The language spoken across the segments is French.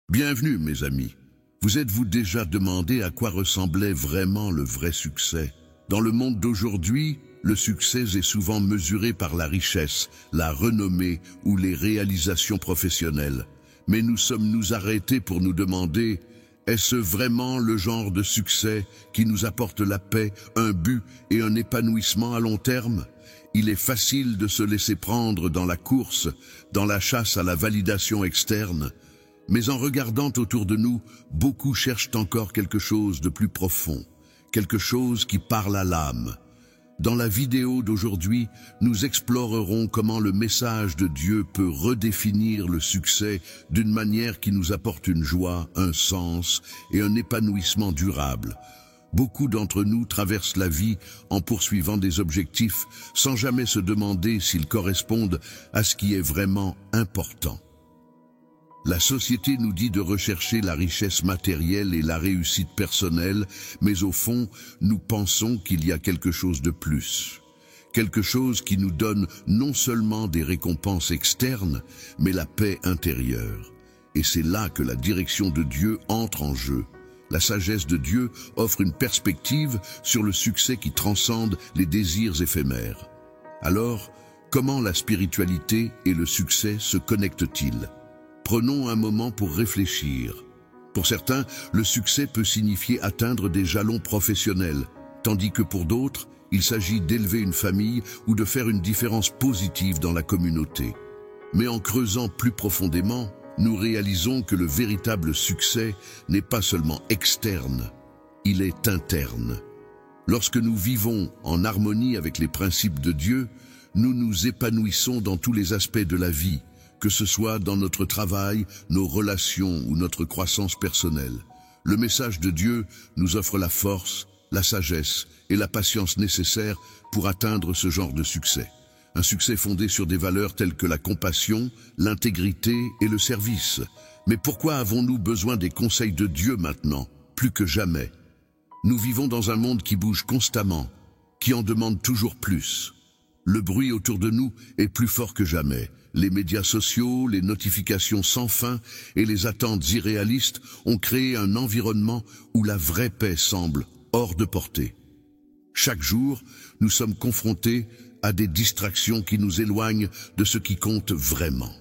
Bienvenue mes amis. Vous êtes-vous déjà demandé à quoi ressemblait vraiment le vrai succès? Dans le monde d'aujourd'hui, le succès est souvent mesuré par la richesse, la renommée ou les réalisations professionnelles. Mais nous sommes-nous arrêtés pour nous demander, est-ce vraiment le genre de succès qui nous apporte la paix, un but et un épanouissement à long terme? Il est facile de se laisser prendre dans la course, dans la chasse à la validation externe. Mais en regardant autour de nous, beaucoup cherchent encore quelque chose de plus profond, quelque chose qui parle à l'âme. Dans la vidéo d'aujourd'hui, nous explorerons comment le message de Dieu peut redéfinir le succès d'une manière qui nous apporte une joie, un sens et un épanouissement durable. Beaucoup d'entre nous traversent la vie en poursuivant des objectifs sans jamais se demander s'ils correspondent à ce qui est vraiment important. La société nous dit de rechercher la richesse matérielle et la réussite personnelle, mais au fond, nous pensons qu'il y a quelque chose de plus. Quelque chose qui nous donne non seulement des récompenses externes, mais la paix intérieure. Et c'est là que la direction de Dieu entre en jeu. La sagesse de Dieu offre une perspective sur le succès qui transcende les désirs éphémères. Alors, comment la spiritualité et le succès se connectent-ils ? Prenons un moment pour réfléchir. Pour certains, le succès peut signifier atteindre des jalons professionnels, tandis que pour d'autres, il s'agit d'élever une famille ou de faire une différence positive dans la communauté. Mais en creusant plus profondément, nous réalisons que le véritable succès n'est pas seulement externe, il est interne. Lorsque nous vivons en harmonie avec les principes de Dieu, nous nous épanouissons dans tous les aspects de la vie, que ce soit dans notre travail, nos relations ou notre croissance personnelle. Le message de Dieu nous offre la force, la sagesse et la patience nécessaires pour atteindre ce genre de succès. Un succès fondé sur des valeurs telles que la compassion, l'intégrité et le service. Mais pourquoi avons-nous besoin des conseils de Dieu maintenant, plus que jamais? Nous vivons dans un monde qui bouge constamment, qui en demande toujours plus. Le bruit autour de nous est plus fort que jamais. Les médias sociaux, les notifications sans fin et les attentes irréalistes ont créé un environnement où la vraie paix semble hors de portée. Chaque jour, nous sommes confrontés à des distractions qui nous éloignent de ce qui compte vraiment.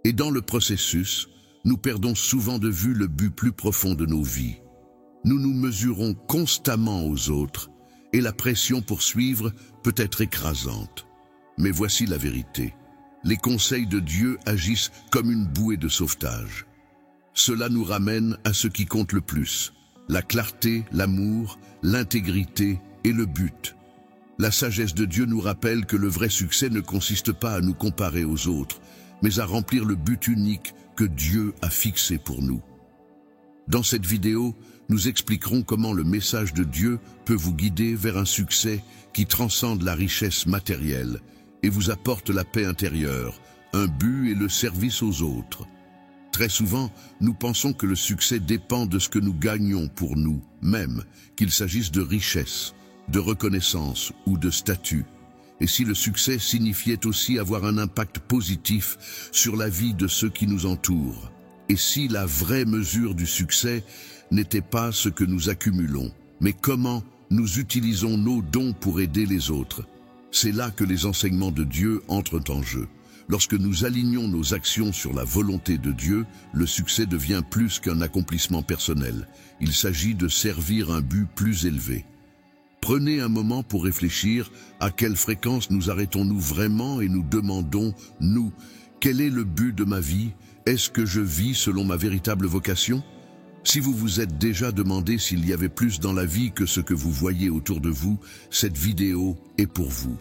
Et dans le processus, nous perdons souvent de vue le but plus profond de nos vies. Nous nous mesurons constamment aux autres et la pression pour suivre peut être écrasante. Mais voici la vérité. Les conseils de Dieu agissent comme une bouée de sauvetage. Cela nous ramène à ce qui compte le plus, la clarté, l'amour, l'intégrité et le but. La sagesse de Dieu nous rappelle que le vrai succès ne consiste pas à nous comparer aux autres, mais à remplir le but unique que Dieu a fixé pour nous. Dans cette vidéo, nous expliquerons comment le message de Dieu peut vous guider vers un succès qui transcende la richesse matérielle et vous apporte la paix intérieure, un but et le service aux autres. Très souvent, nous pensons que le succès dépend de ce que nous gagnons pour nous, même qu'il s'agisse de richesse, de reconnaissance ou de statut. Et si le succès signifiait aussi avoir un impact positif sur la vie de ceux qui nous entourent? Et si la vraie mesure du succès n'était pas ce que nous accumulons, mais comment nous utilisons nos dons pour aider les autres? C'est là que les enseignements de Dieu entrent en jeu. Lorsque nous alignons nos actions sur la volonté de Dieu, le succès devient plus qu'un accomplissement personnel. Il s'agit de servir un but plus élevé. Prenez un moment pour réfléchir à quelle fréquence nous arrêtons-nous vraiment et nous demandons, nous, quel est le but de ma vie? Est-ce que je vis selon ma véritable vocation? Si vous vous êtes déjà demandé s'il y avait plus dans la vie que ce que vous voyez autour de vous, cette vidéo est pour vous.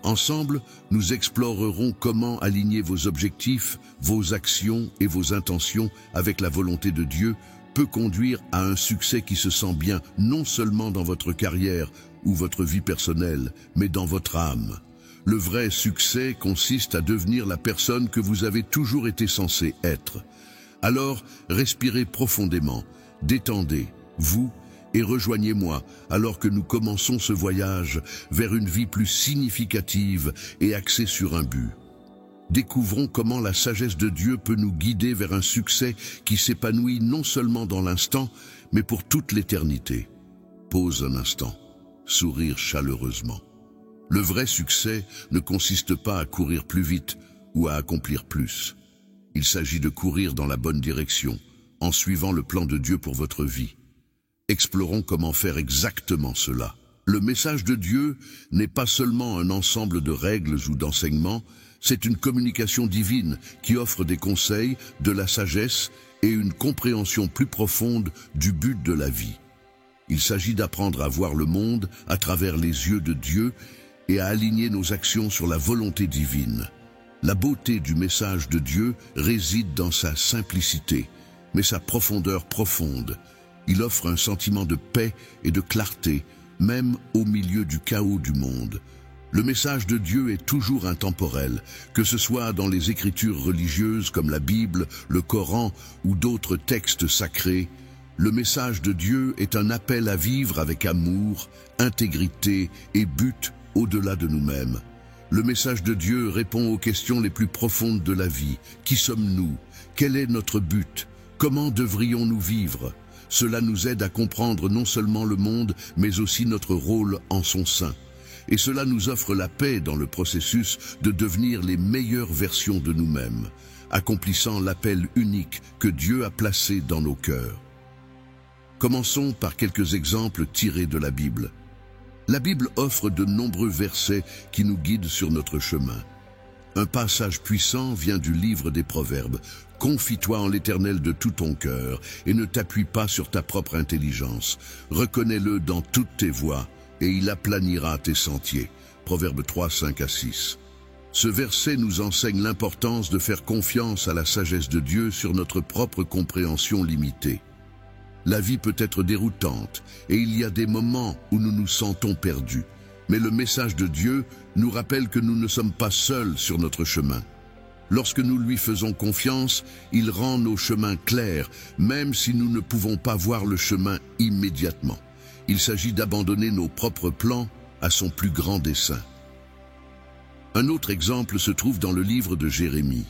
Ensemble, nous explorerons comment aligner vos objectifs, vos actions et vos intentions avec la volonté de Dieu peut conduire à un succès qui se sent bien non seulement dans votre carrière ou votre vie personnelle, mais dans votre âme. Le vrai succès consiste à devenir la personne que vous avez toujours été censé être. Alors, respirez profondément, détendez-vous et rejoignez-moi alors que nous commençons ce voyage vers une vie plus significative et axée sur un but. découvrons comment la sagesse de Dieu peut nous guider vers un succès qui s'épanouit non seulement dans l'instant, mais pour toute l'éternité. Pause un instant, sourire chaleureusement. Le vrai succès ne consiste pas à courir plus vite ou à accomplir plus. Il s'agit de courir dans la bonne direction, en suivant le plan de Dieu pour votre vie. Explorons comment faire exactement cela. Le message de Dieu n'est pas seulement un ensemble de règles ou d'enseignements, c'est une communication divine qui offre des conseils, de la sagesse et une compréhension plus profonde du but de la vie. Il s'agit d'apprendre à voir le monde à travers les yeux de Dieu et à aligner nos actions sur la volonté divine. La beauté du message de Dieu réside dans sa simplicité, mais sa profondeur profonde. Il offre un sentiment de paix et de clarté, même au milieu du chaos du monde. Le message de Dieu est toujours intemporel, que ce soit dans les écritures religieuses comme la Bible, le Coran ou d'autres textes sacrés. Le message de Dieu est un appel à vivre avec amour, intégrité et but au-delà de nous-mêmes. Le message de Dieu répond aux questions les plus profondes de la vie. Qui sommes-nous? Quel est notre but? Comment devrions-nous vivre? Cela nous aide à comprendre non seulement le monde, mais aussi notre rôle en son sein. Et cela nous offre la paix dans le processus de devenir les meilleures versions de nous-mêmes, accomplissant l'appel unique que Dieu a placé dans nos cœurs. Commençons par quelques exemples tirés de la Bible. La Bible offre de nombreux versets qui nous guident sur notre chemin. Un passage puissant vient du livre des Proverbes. « Confie-toi en l'Éternel de tout ton cœur et ne t'appuie pas sur ta propre intelligence. Reconnais-le dans toutes tes voies et il aplanira tes sentiers. » Proverbes 3, 5 à 6. Ce verset nous enseigne l'importance de faire confiance à la sagesse de Dieu sur notre propre compréhension limitée. La vie peut être déroutante et il y a des moments où nous nous sentons perdus. Mais le message de Dieu nous rappelle que nous ne sommes pas seuls sur notre chemin. Lorsque nous lui faisons confiance, il rend nos chemins clairs, même si nous ne pouvons pas voir le chemin immédiatement. Il s'agit d'abandonner nos propres plans à son plus grand dessein. Un autre exemple se trouve dans le livre de Jérémie.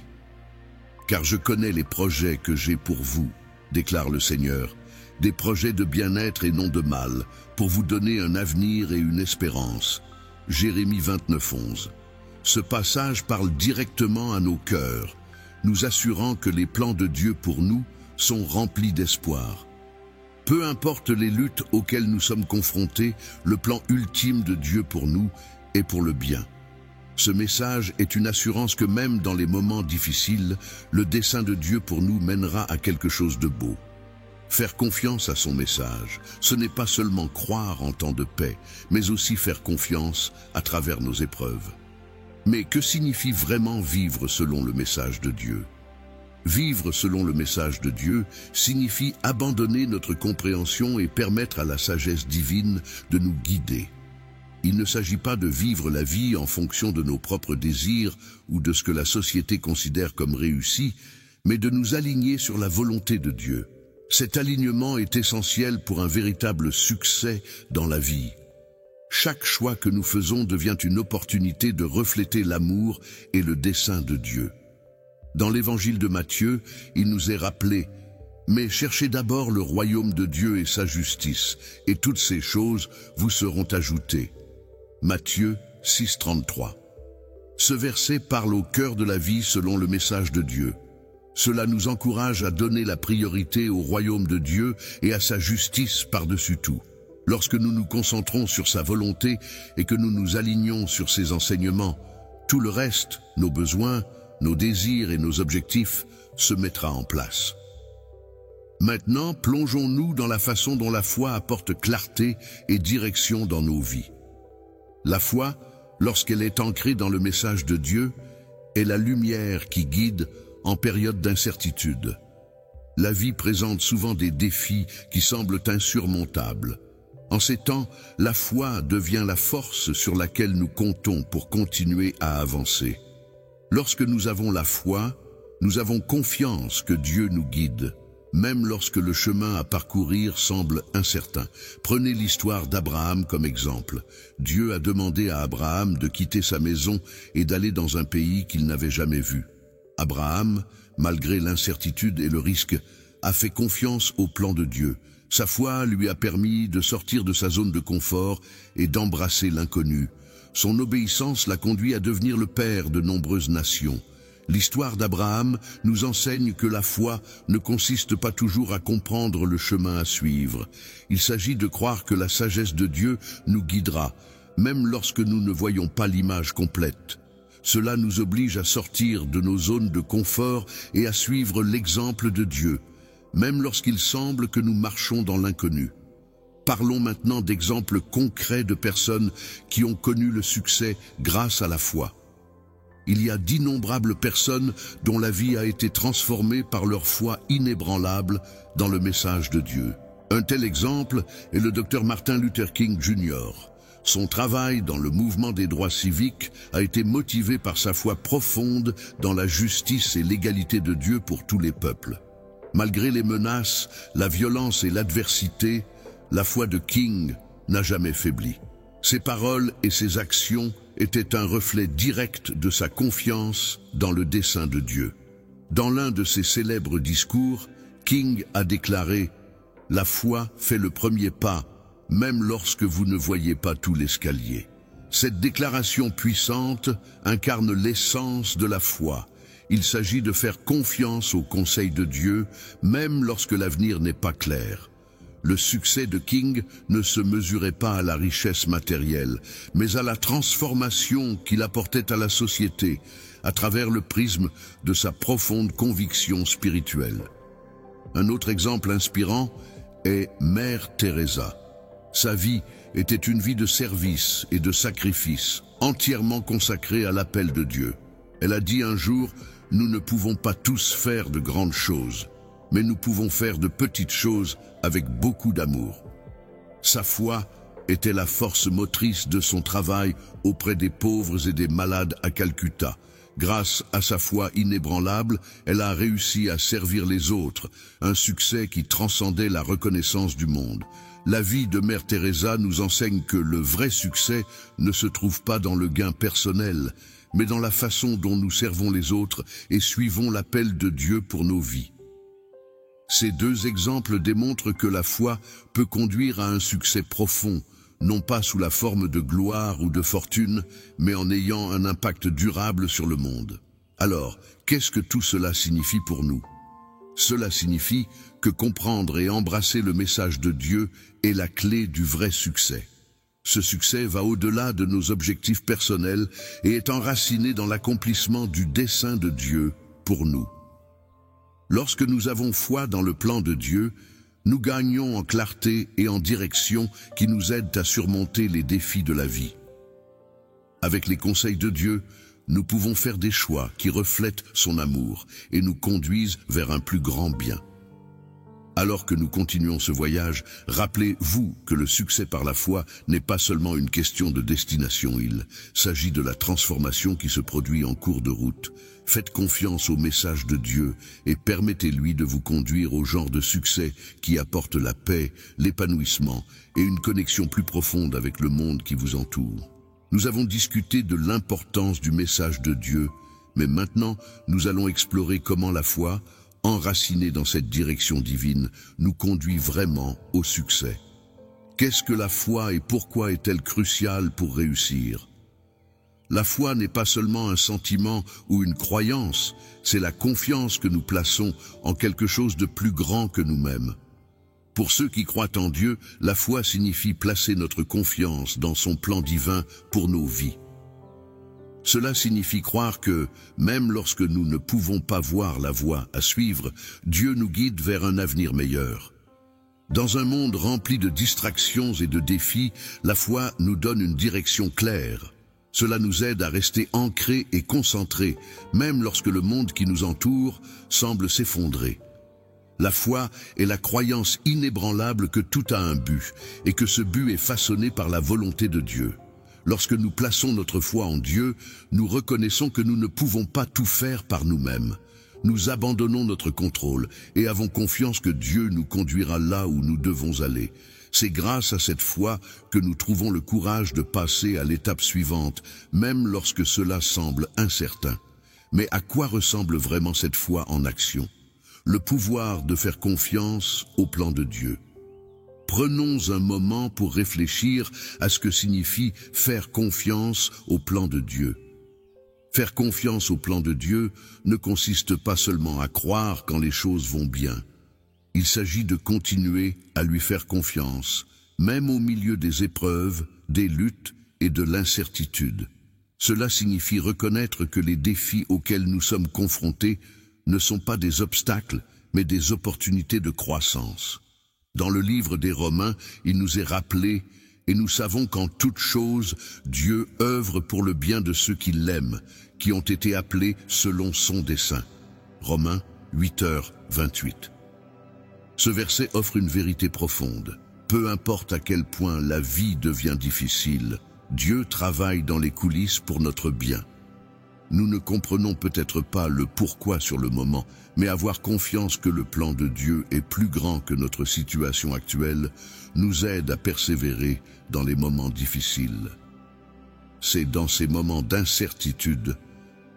« Car je connais les projets que j'ai pour vous, déclare le Seigneur, des projets de bien-être et non de mal, pour vous donner un avenir et une espérance. » Jérémie 29, 11. Ce passage parle directement à nos cœurs, nous assurant que les plans de Dieu pour nous sont remplis d'espoir. Peu importe les luttes auxquelles nous sommes confrontés, le plan ultime de Dieu pour nous est pour le bien. Ce message est une assurance que même dans les moments difficiles, le dessein de Dieu pour nous mènera à quelque chose de beau. Faire confiance à son message, ce n'est pas seulement croire en temps de paix, mais aussi faire confiance à travers nos épreuves. Mais que signifie vraiment vivre selon le message de Dieu? Vivre selon le message de Dieu signifie abandonner notre compréhension et permettre à la sagesse divine de nous guider. Il ne s'agit pas de vivre la vie en fonction de nos propres désirs ou de ce que la société considère comme réussi, mais de nous aligner sur la volonté de Dieu. Cet alignement est essentiel pour un véritable succès dans la vie. Chaque choix que nous faisons devient une opportunité de refléter l'amour et le dessein de Dieu. Dans l'évangile de Matthieu, il nous est rappelé « Mais cherchez d'abord le royaume de Dieu et sa justice, et toutes ces choses vous seront ajoutées. » Matthieu 6, 33. Ce verset parle au cœur de la vie selon le message de Dieu. Cela nous encourage à donner la priorité au royaume de Dieu et à sa justice par-dessus tout. Lorsque nous nous concentrons sur sa volonté et que nous nous alignons sur ses enseignements, tout le reste, nos besoins, nos désirs et nos objectifs, se mettra en place. Maintenant, plongeons-nous dans la façon dont la foi apporte clarté et direction dans nos vies. La foi, lorsqu'elle est ancrée dans le message de Dieu, est la lumière qui guide en période d'incertitude. La vie présente souvent des défis qui semblent insurmontables. En ces temps, la foi devient la force sur laquelle nous comptons pour continuer à avancer. Lorsque nous avons la foi, nous avons confiance que Dieu nous guide. même lorsque le chemin à parcourir semble incertain. Prenez l'histoire d'Abraham comme exemple. Dieu a demandé à Abraham de quitter sa maison et d'aller dans un pays qu'il n'avait jamais vu. Abraham, malgré l'incertitude et le risque, a fait confiance au plan de Dieu. Sa foi lui a permis de sortir de sa zone de confort et d'embrasser l'inconnu. Son obéissance l'a conduit à devenir le père de nombreuses nations. L'histoire d'Abraham nous enseigne que la foi ne consiste pas toujours à comprendre le chemin à suivre. Il s'agit de croire que la sagesse de Dieu nous guidera, même lorsque nous ne voyons pas l'image complète. Cela nous oblige à sortir de nos zones de confort et à suivre l'exemple de Dieu, même lorsqu'il semble que nous marchons dans l'inconnu. Parlons maintenant d'exemples concrets de personnes qui ont connu le succès grâce à la foi. Il y a d'innombrables personnes dont la vie a été transformée par leur foi inébranlable dans le message de Dieu. Un tel exemple est le Dr Martin Luther King Jr. Son travail dans le mouvement des droits civiques a été motivé par sa foi profonde dans la justice et l'égalité de Dieu pour tous les peuples. Malgré les menaces, la violence et l'adversité, la foi de King n'a jamais faibli. Ses paroles et ses actions étaient un reflet direct de sa confiance dans le dessein de Dieu. Dans l'un de ses célèbres discours, King a déclaré « La foi fait le premier pas, même lorsque vous ne voyez pas tout l'escalier ». Cette déclaration puissante incarne l'essence de la foi. Il s'agit de faire confiance au conseil de Dieu, même lorsque l'avenir n'est pas clair. Le succès de King ne se mesurait pas à la richesse matérielle, mais à la transformation qu'il apportait à la société, à travers le prisme de sa profonde conviction spirituelle. Un autre exemple inspirant est Mère Teresa. Sa vie était une vie de service et de sacrifice, entièrement consacrée à l'appel de Dieu. Elle a dit un jour « Nous ne pouvons pas tous faire de grandes choses, mais nous pouvons faire de petites choses avec beaucoup d'amour. » Sa foi était la force motrice de son travail auprès des pauvres et des malades à Calcutta. Grâce à sa foi inébranlable, elle a réussi à servir les autres, un succès qui transcendait la reconnaissance du monde. La vie de Mère Teresa nous enseigne que le vrai succès ne se trouve pas dans le gain personnel, mais dans la façon dont nous servons les autres et suivons l'appel de Dieu pour nos vies. Ces deux exemples démontrent que la foi peut conduire à un succès profond, non pas sous la forme de gloire ou de fortune, mais en ayant un impact durable sur le monde. Alors, qu'est-ce que tout cela signifie pour nous? Cela signifie que comprendre et embrasser le message de Dieu est la clé du vrai succès. Ce succès va au-delà de nos objectifs personnels et est enraciné dans l'accomplissement du dessein de Dieu pour nous. Lorsque nous avons foi dans le plan de Dieu, nous gagnons en clarté et en direction qui nous aident à surmonter les défis de la vie. Avec les conseils de Dieu, nous pouvons faire des choix qui reflètent son amour et nous conduisent vers un plus grand bien. Alors que nous continuons ce voyage, rappelez-vous que le succès par la foi n'est pas seulement une question de destination, il s'agit de la transformation qui se produit en cours de route. Faites confiance au message de Dieu et permettez-lui de vous conduire au genre de succès qui apporte la paix, l'épanouissement et une connexion plus profonde avec le monde qui vous entoure. Nous avons discuté de l'importance du message de Dieu, mais maintenant nous allons explorer comment la foi, enracinée dans cette direction divine, nous conduit vraiment au succès. Qu'est-ce que la foi et pourquoi est-elle cruciale pour réussir? La foi n'est pas seulement un sentiment ou une croyance, c'est la confiance que nous plaçons en quelque chose de plus grand que nous-mêmes. Pour ceux qui croient en Dieu, la foi signifie placer notre confiance dans son plan divin pour nos vies. Cela signifie croire que, même lorsque nous ne pouvons pas voir la voie à suivre, Dieu nous guide vers un avenir meilleur. Dans un monde rempli de distractions et de défis, la foi nous donne une direction claire. Cela nous aide à rester ancrés et concentrés, même lorsque le monde qui nous entoure semble s'effondrer. La foi est la croyance inébranlable que tout a un but, et que ce but est façonné par la volonté de Dieu. Lorsque nous plaçons notre foi en Dieu, nous reconnaissons que nous ne pouvons pas tout faire par nous-mêmes. Nous abandonnons notre contrôle et avons confiance que Dieu nous conduira là où nous devons aller. C'est grâce à cette foi que nous trouvons le courage de passer à l'étape suivante, même lorsque cela semble incertain. Mais à quoi ressemble vraiment cette foi en action? Le pouvoir de faire confiance au plan de Dieu. Prenons un moment pour réfléchir à ce que signifie faire confiance au plan de Dieu. Faire confiance au plan de Dieu ne consiste pas seulement à croire quand les choses vont bien. Il s'agit de continuer à lui faire confiance, même au milieu des épreuves, des luttes et de l'incertitude. Cela signifie reconnaître que les défis auxquels nous sommes confrontés ne sont pas des obstacles, mais des opportunités de croissance. Dans le livre des Romains, il nous est rappelé « Et nous savons qu'en toutes choses, Dieu œuvre pour le bien de ceux qui l'aiment, qui ont été appelés selon son dessein. » Romains 8h28. Ce verset offre une vérité profonde. Peu importe à quel point la vie devient difficile, Dieu travaille dans les coulisses pour notre bien. Nous ne comprenons peut-être pas le pourquoi sur le moment, mais avoir confiance que le plan de Dieu est plus grand que notre situation actuelle nous aide à persévérer dans les moments difficiles. C'est dans ces moments d'incertitude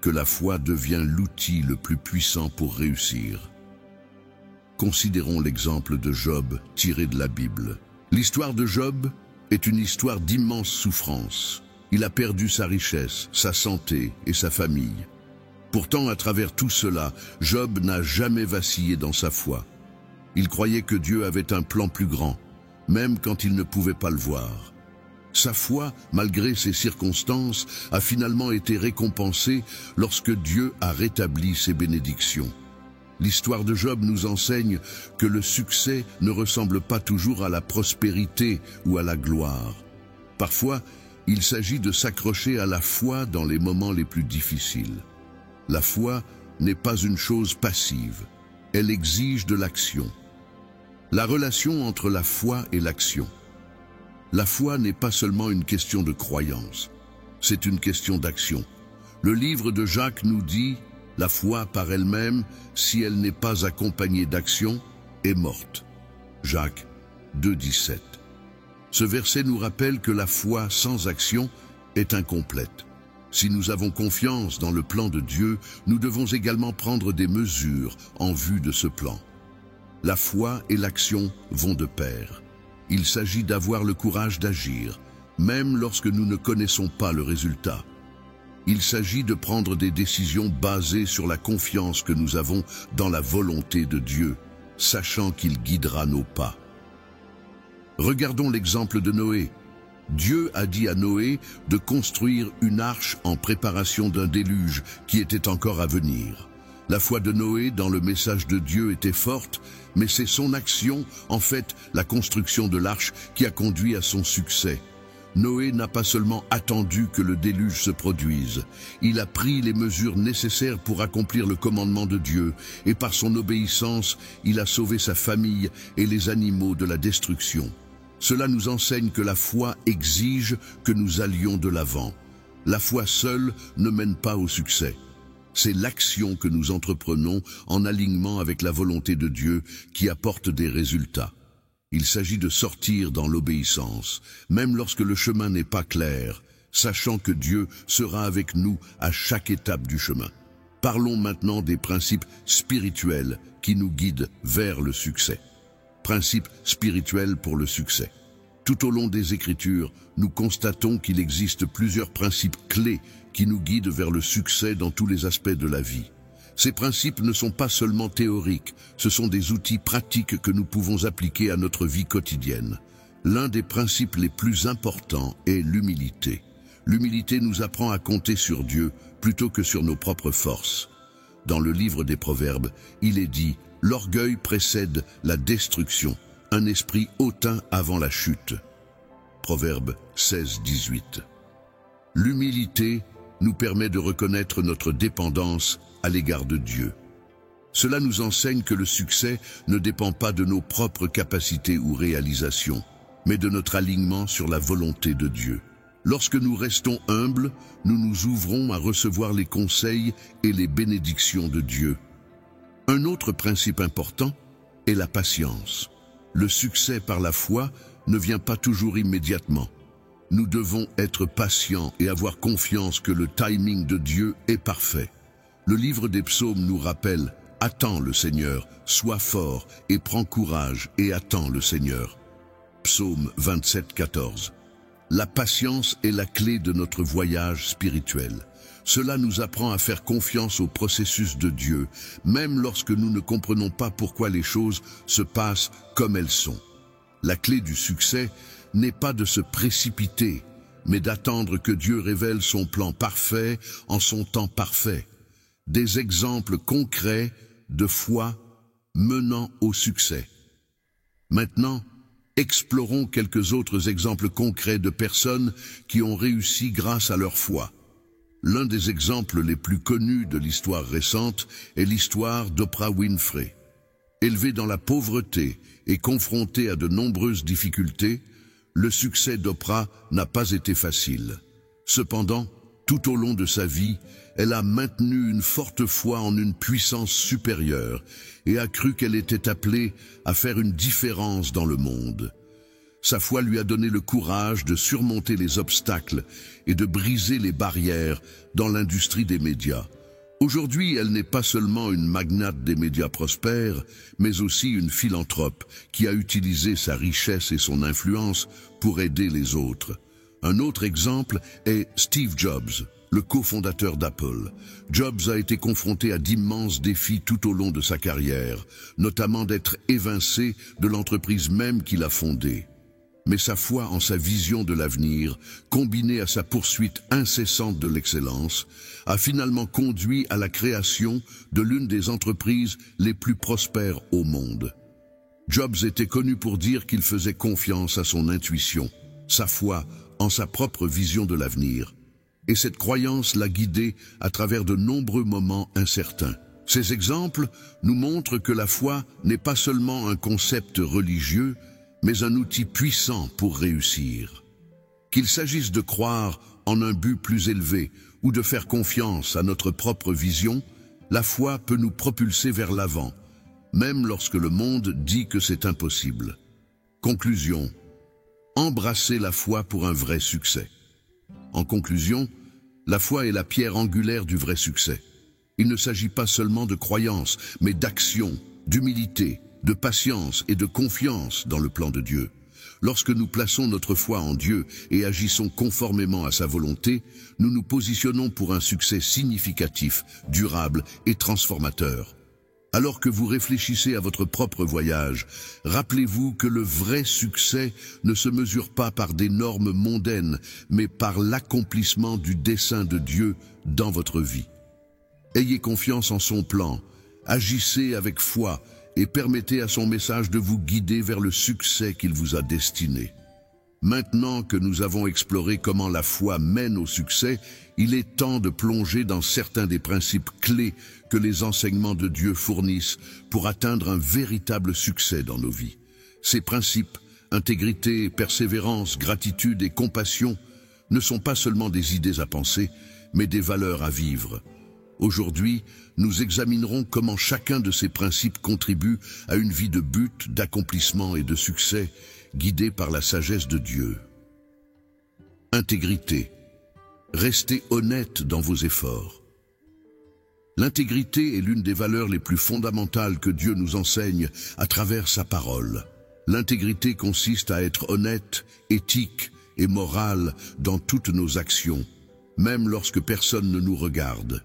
que la foi devient l'outil le plus puissant pour réussir. Considérons l'exemple de Job tiré de la Bible. L'histoire de Job est une histoire d'immense souffrance. Il a perdu sa richesse, sa santé et sa famille. Pourtant, à travers tout cela, Job n'a jamais vacillé dans sa foi. Il croyait que Dieu avait un plan plus grand, même quand il ne pouvait pas le voir. Sa foi, malgré ces circonstances, a finalement été récompensée lorsque Dieu a rétabli ses bénédictions. L'histoire de Job nous enseigne que le succès ne ressemble pas toujours à la prospérité ou à la gloire. Parfois, il s'agit de s'accrocher à la foi dans les moments les plus difficiles. La foi n'est pas une chose passive, elle exige de l'action. La relation entre la foi et l'action. La foi n'est pas seulement une question de croyance, c'est une question d'action. Le livre de Jacques nous dit « La foi par elle-même, si elle n'est pas accompagnée d'action, est morte. » Jacques 2,17. Ce verset nous rappelle que la foi sans action est incomplète. Si nous avons confiance dans le plan de Dieu, nous devons également prendre des mesures en vue de ce plan. La foi et l'action vont de pair. Il s'agit d'avoir le courage d'agir, même lorsque nous ne connaissons pas le résultat. Il s'agit de prendre des décisions basées sur la confiance que nous avons dans la volonté de Dieu, sachant qu'il guidera nos pas. Regardons l'exemple de Noé. Dieu a dit à Noé de construire une arche en préparation d'un déluge qui était encore à venir. La foi de Noé dans le message de Dieu était forte, mais c'est son action, en fait, la construction de l'arche, qui a conduit à son succès. Noé n'a pas seulement attendu que le déluge se produise, il a pris les mesures nécessaires pour accomplir le commandement de Dieu, et par son obéissance, il a sauvé sa famille et les animaux de la destruction. Cela nous enseigne que la foi exige que nous allions de l'avant. La foi seule ne mène pas au succès. C'est l'action que nous entreprenons en alignement avec la volonté de Dieu qui apporte des résultats. Il s'agit de sortir dans l'obéissance, même lorsque le chemin n'est pas clair, sachant que Dieu sera avec nous à chaque étape du chemin. Parlons maintenant des principes spirituels qui nous guident vers le succès. Principes spirituels pour le succès. Tout au long des Écritures, nous constatons qu'il existe plusieurs principes clés qui nous guident vers le succès dans tous les aspects de la vie. Ces principes ne sont pas seulement théoriques, ce sont des outils pratiques que nous pouvons appliquer à notre vie quotidienne. L'un des principes les plus importants est l'humilité. L'humilité nous apprend à compter sur Dieu plutôt que sur nos propres forces. Dans le livre des Proverbes, il est dit « L'orgueil précède la destruction, un esprit hautain avant la chute. » Proverbe 16-18. L'humilité nous permet de reconnaître notre dépendance à l'égard de Dieu. Cela nous enseigne que le succès ne dépend pas de nos propres capacités ou réalisations, mais de notre alignement sur la volonté de Dieu. Lorsque nous restons humbles, nous nous ouvrons à recevoir les conseils et les bénédictions de Dieu. Un autre principe important est la patience. Le succès par la foi ne vient pas toujours immédiatement. Nous devons être patients et avoir confiance que le timing de Dieu est parfait. Le livre des psaumes nous rappelle « Attends le Seigneur, sois fort et prends courage et attends le Seigneur ». Psaume 27, 14. La patience est la clé de notre voyage spirituel. Cela nous apprend à faire confiance au processus de Dieu, même lorsque nous ne comprenons pas pourquoi les choses se passent comme elles sont. La clé du succès n'est pas de se précipiter, mais d'attendre que Dieu révèle son plan parfait en son temps parfait. Des exemples concrets de foi menant au succès. Maintenant, explorons quelques autres exemples concrets de personnes qui ont réussi grâce à leur foi. L'un des exemples les plus connus de l'histoire récente est l'histoire d'Oprah Winfrey. Élevée dans la pauvreté et confrontée à de nombreuses difficultés, le succès d'Oprah n'a pas été facile. Cependant, tout au long de sa vie, elle a maintenu une forte foi en une puissance supérieure et a cru qu'elle était appelée à faire une différence dans le monde. Sa foi lui a donné le courage de surmonter les obstacles et de briser les barrières dans l'industrie des médias. Aujourd'hui, elle n'est pas seulement une magnate des médias prospères, mais aussi une philanthrope qui a utilisé sa richesse et son influence pour aider les autres. Un autre exemple est Steve Jobs, le cofondateur d'Apple. Jobs a été confronté à d'immenses défis tout au long de sa carrière, notamment d'être évincé de l'entreprise même qu'il a fondée. Mais sa foi en sa vision de l'avenir, combinée à sa poursuite incessante de l'excellence, a finalement conduit à la création de l'une des entreprises les plus prospères au monde. Jobs était connu pour dire qu'il faisait confiance à son intuition, sa foi en sa propre vision de l'avenir. Et cette croyance l'a guidé à travers de nombreux moments incertains. Ces exemples nous montrent que la foi n'est pas seulement un concept religieux, mais un outil puissant pour réussir. Qu'il s'agisse de croire en un but plus élevé ou de faire confiance à notre propre vision, la foi peut nous propulser vers l'avant, même lorsque le monde dit que c'est impossible. Conclusion. Embrassez la foi pour un vrai succès. En conclusion, la foi est la pierre angulaire du vrai succès. Il ne s'agit pas seulement de croyance, mais d'action, d'humilité, de patience et de confiance dans le plan de Dieu. Lorsque nous plaçons notre foi en Dieu et agissons conformément à sa volonté, nous nous positionnons pour un succès significatif, durable et transformateur. Alors que vous réfléchissez à votre propre voyage, rappelez-vous que le vrai succès ne se mesure pas par des normes mondaines, mais par l'accomplissement du dessein de Dieu dans votre vie. Ayez confiance en son plan, agissez avec foi et permettez à son message de vous guider vers le succès qu'il vous a destiné. Maintenant que nous avons exploré comment la foi mène au succès, il est temps de plonger dans certains des principes clés que les enseignements de Dieu fournissent pour atteindre un véritable succès dans nos vies. Ces principes, intégrité, persévérance, gratitude et compassion, ne sont pas seulement des idées à penser, mais des valeurs à vivre. Aujourd'hui, nous examinerons comment chacun de ces principes contribue à une vie de but, d'accomplissement et de succès, guidée par la sagesse de Dieu. Intégrité. Restez honnête dans vos efforts. L'intégrité est l'une des valeurs les plus fondamentales que Dieu nous enseigne à travers sa parole. L'intégrité consiste à être honnête, éthique et moral dans toutes nos actions, même lorsque personne ne nous regarde.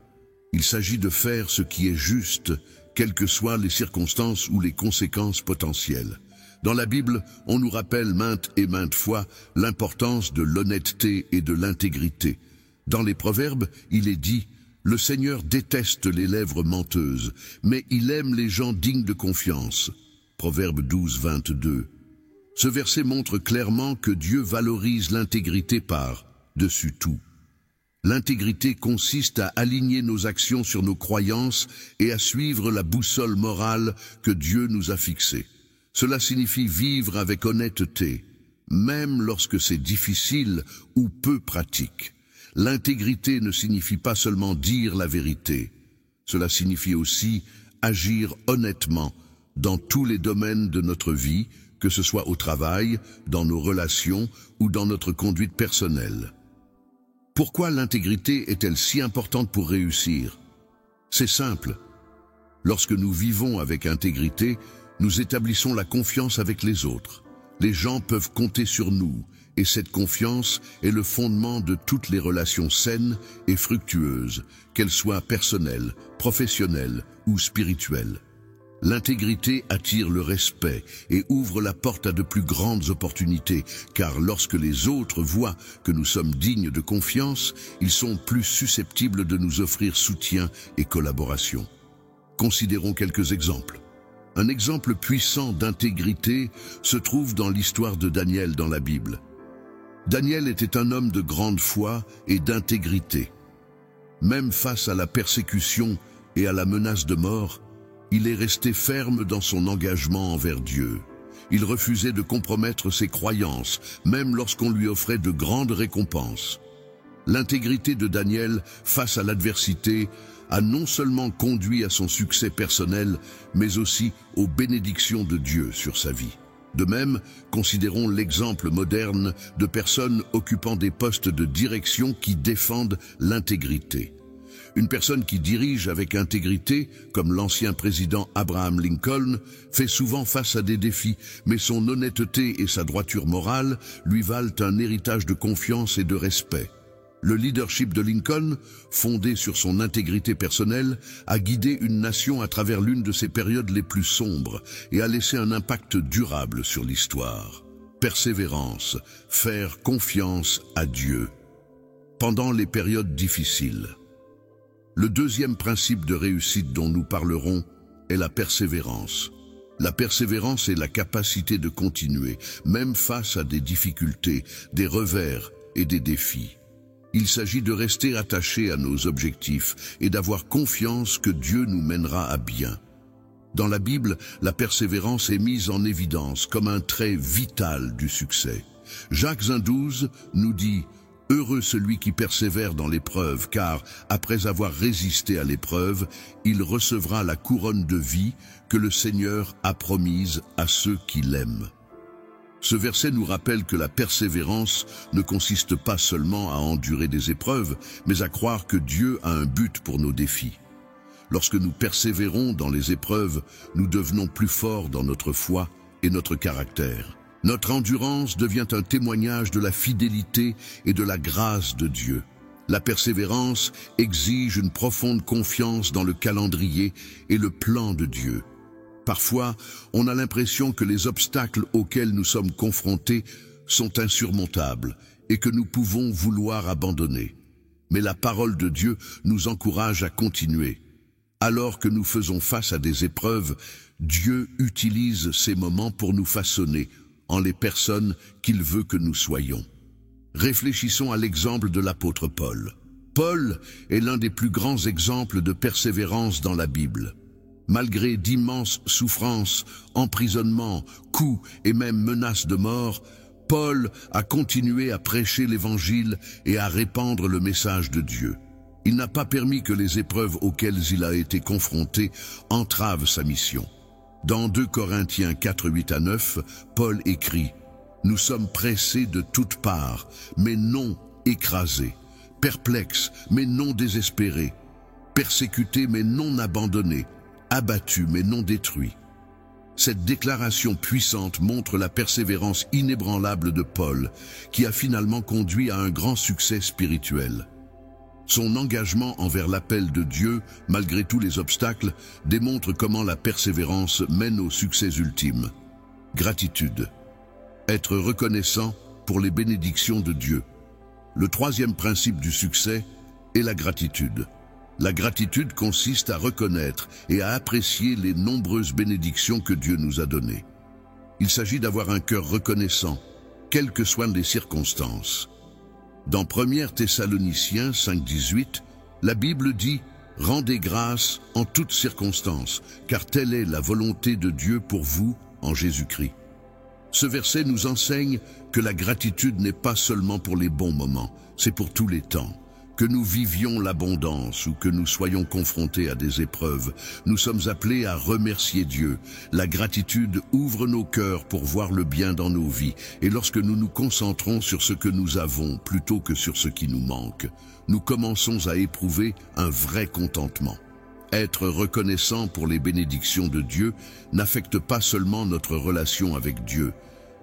Il s'agit de faire ce qui est juste, quelles que soient les circonstances ou les conséquences potentielles. Dans la Bible, on nous rappelle maintes et maintes fois l'importance de l'honnêteté et de l'intégrité. Dans les Proverbes, il est dit « Le Seigneur déteste les lèvres menteuses, mais il aime les gens dignes de confiance ». Proverbe 12, 22. Ce verset montre clairement que Dieu valorise l'intégrité par-dessus tout. L'intégrité consiste à aligner nos actions sur nos croyances et à suivre la boussole morale que Dieu nous a fixée. Cela signifie vivre avec honnêteté, même lorsque c'est difficile ou peu pratique. L'intégrité ne signifie pas seulement dire la vérité. Cela signifie aussi agir honnêtement dans tous les domaines de notre vie, que ce soit au travail, dans nos relations ou dans notre conduite personnelle. Pourquoi l'intégrité est-elle si importante pour réussir? C'est simple. Lorsque nous vivons avec intégrité, nous établissons la confiance avec les autres. Les gens peuvent compter sur nous, et cette confiance est le fondement de toutes les relations saines et fructueuses, qu'elles soient personnelles, professionnelles ou spirituelles. L'intégrité attire le respect et ouvre la porte à de plus grandes opportunités, car lorsque les autres voient que nous sommes dignes de confiance, ils sont plus susceptibles de nous offrir soutien et collaboration. Considérons quelques exemples. Un exemple puissant d'intégrité se trouve dans l'histoire de Daniel dans la Bible. Daniel était un homme de grande foi et d'intégrité. Même face à la persécution et à la menace de mort, il est resté ferme dans son engagement envers Dieu. Il refusait de compromettre ses croyances, même lorsqu'on lui offrait de grandes récompenses. L'intégrité de Daniel face à l'adversité a non seulement conduit à son succès personnel, mais aussi aux bénédictions de Dieu sur sa vie. De même, considérons l'exemple moderne de personnes occupant des postes de direction qui défendent l'intégrité. Une personne qui dirige avec intégrité, comme l'ancien président Abraham Lincoln, fait souvent face à des défis, mais son honnêteté et sa droiture morale lui valent un héritage de confiance et de respect. Le leadership de Lincoln, fondé sur son intégrité personnelle, a guidé une nation à travers l'une de ses périodes les plus sombres et a laissé un impact durable sur l'histoire. Persévérance, faire confiance à Dieu. Pendant les périodes difficiles. Le deuxième principe de réussite dont nous parlerons est la persévérance. La persévérance est la capacité de continuer, même face à des difficultés, des revers et des défis. Il s'agit de rester attaché à nos objectifs et d'avoir confiance que Dieu nous mènera à bien. Dans la Bible, la persévérance est mise en évidence comme un trait vital du succès. Jacques 1,12 nous dit « Heureux celui qui persévère dans l'épreuve, car, après avoir résisté à l'épreuve, il recevra la couronne de vie que le Seigneur a promise à ceux qui l'aiment. » Ce verset nous rappelle que la persévérance ne consiste pas seulement à endurer des épreuves, mais à croire que Dieu a un but pour nos défis. Lorsque nous persévérons dans les épreuves, nous devenons plus forts dans notre foi et notre caractère. Notre endurance devient un témoignage de la fidélité et de la grâce de Dieu. La persévérance exige une profonde confiance dans le calendrier et le plan de Dieu. Parfois, on a l'impression que les obstacles auxquels nous sommes confrontés sont insurmontables et que nous pouvons vouloir abandonner. Mais la parole de Dieu nous encourage à continuer. Alors que nous faisons face à des épreuves, Dieu utilise ces moments pour nous façonner en les personnes qu'il veut que nous soyons. Réfléchissons à l'exemple de l'apôtre Paul. Paul est l'un des plus grands exemples de persévérance dans la Bible. Malgré d'immenses souffrances, emprisonnements, coups et même menaces de mort, Paul a continué à prêcher l'Évangile et à répandre le message de Dieu. Il n'a pas permis que les épreuves auxquelles il a été confronté entravent sa mission. Dans 2 Corinthiens 4, 8-9, Paul écrit « Nous sommes pressés de toutes parts, mais non écrasés, perplexes, mais non désespérés, persécutés, mais non abandonnés, abattus, mais non détruits. » Cette déclaration puissante montre la persévérance inébranlable de Paul, qui a finalement conduit à un grand succès spirituel. Son engagement envers l'appel de Dieu, malgré tous les obstacles, démontre comment la persévérance mène au succès ultime. Gratitude. Être reconnaissant pour les bénédictions de Dieu. Le troisième principe du succès est la gratitude. La gratitude consiste à reconnaître et à apprécier les nombreuses bénédictions que Dieu nous a données. Il s'agit d'avoir un cœur reconnaissant, quelles que soient les circonstances. Dans 1 Thessaloniciens 5,18, la Bible dit « Rendez grâce en toutes circonstances, car telle est la volonté de Dieu pour vous en Jésus-Christ. » Ce verset nous enseigne que la gratitude n'est pas seulement pour les bons moments, c'est pour tous les temps. Que nous vivions l'abondance ou que nous soyons confrontés à des épreuves, nous sommes appelés à remercier Dieu. La gratitude ouvre nos cœurs pour voir le bien dans nos vies, et lorsque nous nous concentrons sur ce que nous avons plutôt que sur ce qui nous manque, nous commençons à éprouver un vrai contentement. Être reconnaissant pour les bénédictions de Dieu n'affecte pas seulement notre relation avec Dieu.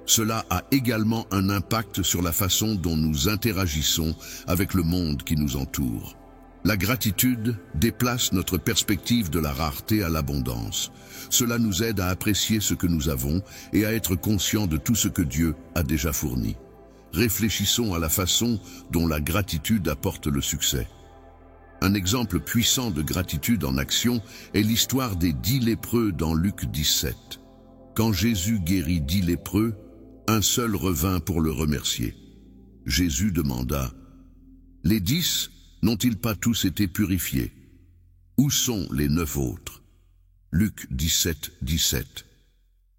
Cela a également un impact sur la façon dont nous interagissons avec le monde qui nous entoure. La gratitude déplace notre perspective de la rareté à l'abondance. Cela nous aide à apprécier ce que nous avons et à être conscients de tout ce que Dieu a déjà fourni. Réfléchissons à la façon dont la gratitude apporte le succès. Un exemple puissant de gratitude en action est l'histoire des 10 lépreux dans Luc 17. Quand Jésus guérit 10 lépreux, un seul revint pour le remercier. Jésus demanda, « Les 10 n'ont-ils pas tous été purifiés? Où sont les 9 autres ?» Luc 17, 17.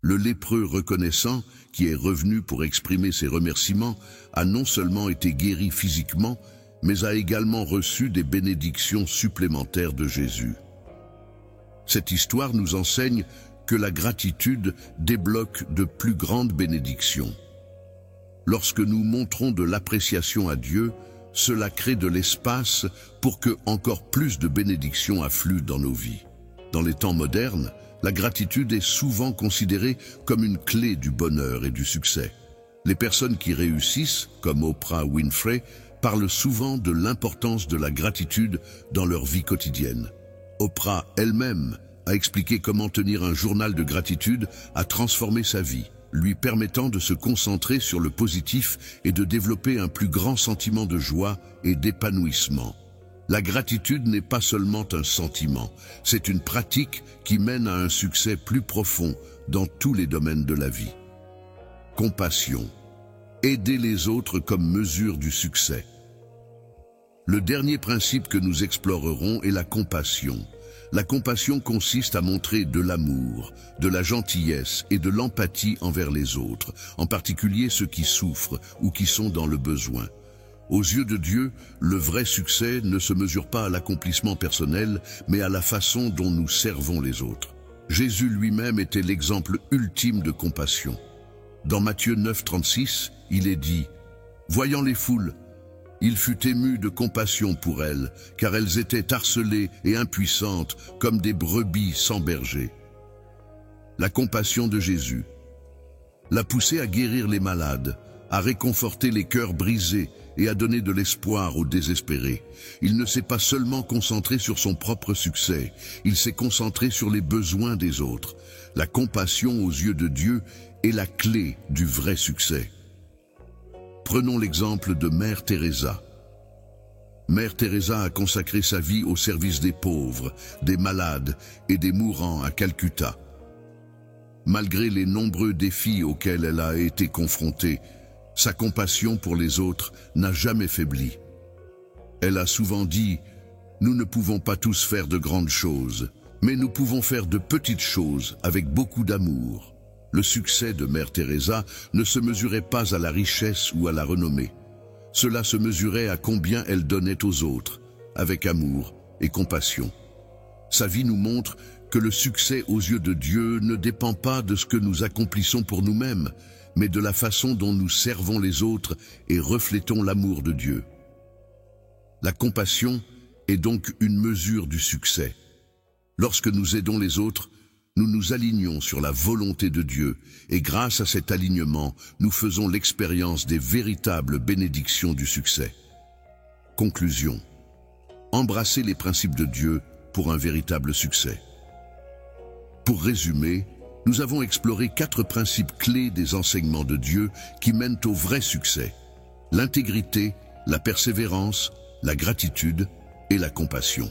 Le lépreux reconnaissant, qui est revenu pour exprimer ses remerciements, a non seulement été guéri physiquement, mais a également reçu des bénédictions supplémentaires de Jésus. Cette histoire nous enseigne que la gratitude débloque de plus grandes bénédictions. Lorsque nous montrons de l'appréciation à Dieu, cela crée de l'espace pour que encore plus de bénédictions affluent dans nos vies. Dans les temps modernes, la gratitude est souvent considérée comme une clé du bonheur et du succès. Les personnes qui réussissent, comme Oprah Winfrey, parlent souvent de l'importance de la gratitude dans leur vie quotidienne. Oprah elle-même a expliqué comment tenir un journal de gratitude a transformé sa vie, lui permettant de se concentrer sur le positif et de développer un plus grand sentiment de joie et d'épanouissement. La gratitude n'est pas seulement un sentiment, c'est une pratique qui mène à un succès plus profond dans tous les domaines de la vie. Compassion. Aider les autres comme mesure du succès. Le dernier principe que nous explorerons est la compassion. La compassion consiste à montrer de l'amour, de la gentillesse et de l'empathie envers les autres, en particulier ceux qui souffrent ou qui sont dans le besoin. Aux yeux de Dieu, le vrai succès ne se mesure pas à l'accomplissement personnel, mais à la façon dont nous servons les autres. Jésus lui-même était l'exemple ultime de compassion. Dans Matthieu 9, 36, il est dit « Voyant les foules, il fut ému de compassion pour elles, car elles étaient harcelées et impuissantes comme des brebis sans berger. » La compassion de Jésus l'a poussé à guérir les malades, à réconforter les cœurs brisés et à donner de l'espoir aux désespérés. Il ne s'est pas seulement concentré sur son propre succès, il s'est concentré sur les besoins des autres. La compassion aux yeux de Dieu est la clé du vrai succès. Prenons l'exemple de Mère Teresa. Mère Teresa a consacré sa vie au service des pauvres, des malades et des mourants à Calcutta. Malgré les nombreux défis auxquels elle a été confrontée, sa compassion pour les autres n'a jamais faibli. Elle a souvent dit « Nous ne pouvons pas tous faire de grandes choses, mais nous pouvons faire de petites choses avec beaucoup d'amour. » Le succès de Mère Teresa ne se mesurait pas à la richesse ou à la renommée. Cela se mesurait à combien elle donnait aux autres, avec amour et compassion. Sa vie nous montre que le succès aux yeux de Dieu ne dépend pas de ce que nous accomplissons pour nous-mêmes, mais de la façon dont nous servons les autres et reflétons l'amour de Dieu. La compassion est donc une mesure du succès. Lorsque nous aidons les autres, nous nous alignons sur la volonté de Dieu et grâce à cet alignement, nous faisons l'expérience des véritables bénédictions du succès. Conclusion. Embrasser les principes de Dieu pour un véritable succès. Pour résumer, nous avons exploré 4 principes clés des enseignements de Dieu qui mènent au vrai succès: l'intégrité, la persévérance, la gratitude et la compassion.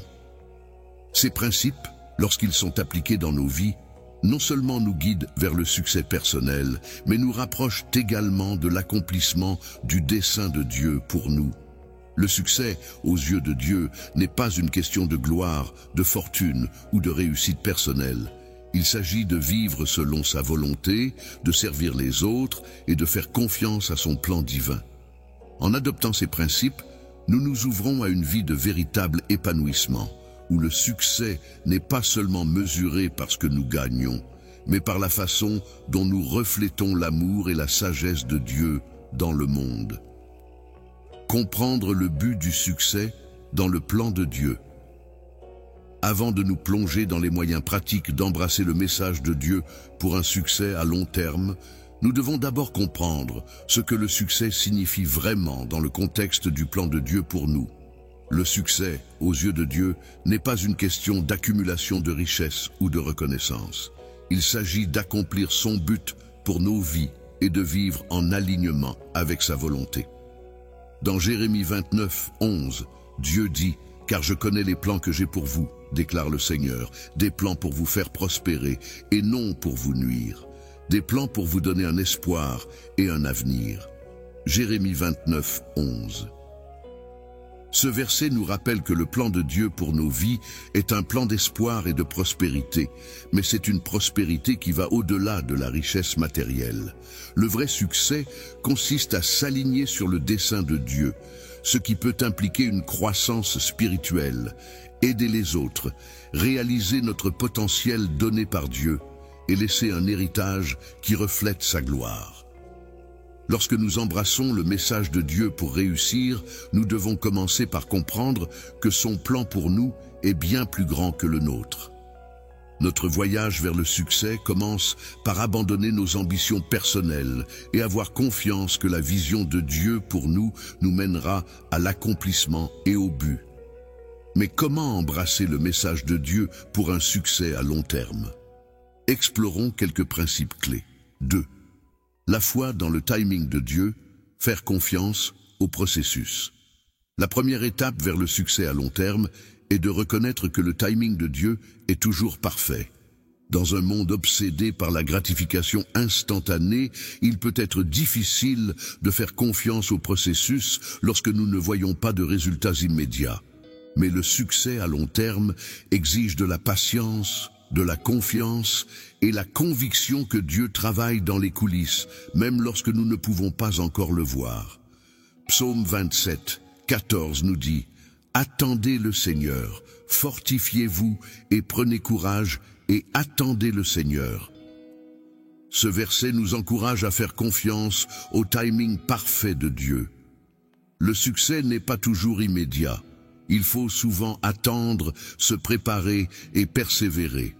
Ces principes, lorsqu'ils sont appliqués dans nos vies, non seulement nous guident vers le succès personnel, mais nous rapprochent également de l'accomplissement du dessein de Dieu pour nous. Le succès, aux yeux de Dieu, n'est pas une question de gloire, de fortune ou de réussite personnelle. Il s'agit de vivre selon sa volonté, de servir les autres et de faire confiance à son plan divin. En adoptant ces principes, nous nous ouvrons à une vie de véritable épanouissement, où le succès n'est pas seulement mesuré par ce que nous gagnons, mais par la façon dont nous reflétons l'amour et la sagesse de Dieu dans le monde. Comprendre le but du succès dans le plan de Dieu. Avant de nous plonger dans les moyens pratiques d'embrasser le message de Dieu pour un succès à long terme, nous devons d'abord comprendre ce que le succès signifie vraiment dans le contexte du plan de Dieu pour nous. Le succès, aux yeux de Dieu, n'est pas une question d'accumulation de richesses ou de reconnaissance. Il s'agit d'accomplir son but pour nos vies et de vivre en alignement avec sa volonté. Dans Jérémie 29, 11, Dieu dit « Car je connais les plans que j'ai pour vous, déclare le Seigneur, des plans pour vous faire prospérer et non pour vous nuire, des plans pour vous donner un espoir et un avenir. » Jérémie 29, 11. Ce verset nous rappelle que le plan de Dieu pour nos vies est un plan d'espoir et de prospérité, mais c'est une prospérité qui va au-delà de la richesse matérielle. Le vrai succès consiste à s'aligner sur le dessein de Dieu, ce qui peut impliquer une croissance spirituelle, aider les autres, réaliser notre potentiel donné par Dieu et laisser un héritage qui reflète sa gloire. Lorsque nous embrassons le message de Dieu pour réussir, nous devons commencer par comprendre que son plan pour nous est bien plus grand que le nôtre. Notre voyage vers le succès commence par abandonner nos ambitions personnelles et avoir confiance que la vision de Dieu pour nous nous mènera à l'accomplissement et au but. Mais comment embrasser le message de Dieu pour un succès à long terme? Explorons quelques principes clés. 2. La foi dans le timing de Dieu, faire confiance au processus. La première étape vers le succès à long terme est de reconnaître que le timing de Dieu est toujours parfait. Dans un monde obsédé par la gratification instantanée, il peut être difficile de faire confiance au processus lorsque nous ne voyons pas de résultats immédiats. Mais le succès à long terme exige de la patience, de la confiance et la conviction que Dieu travaille dans les coulisses, même lorsque nous ne pouvons pas encore le voir. Psaume 27, 14 nous dit « Attendez le Seigneur, fortifiez-vous et prenez courage et attendez le Seigneur. » Ce verset nous encourage à faire confiance au timing parfait de Dieu. Le succès n'est pas toujours immédiat. Il faut souvent attendre, se préparer et persévérer.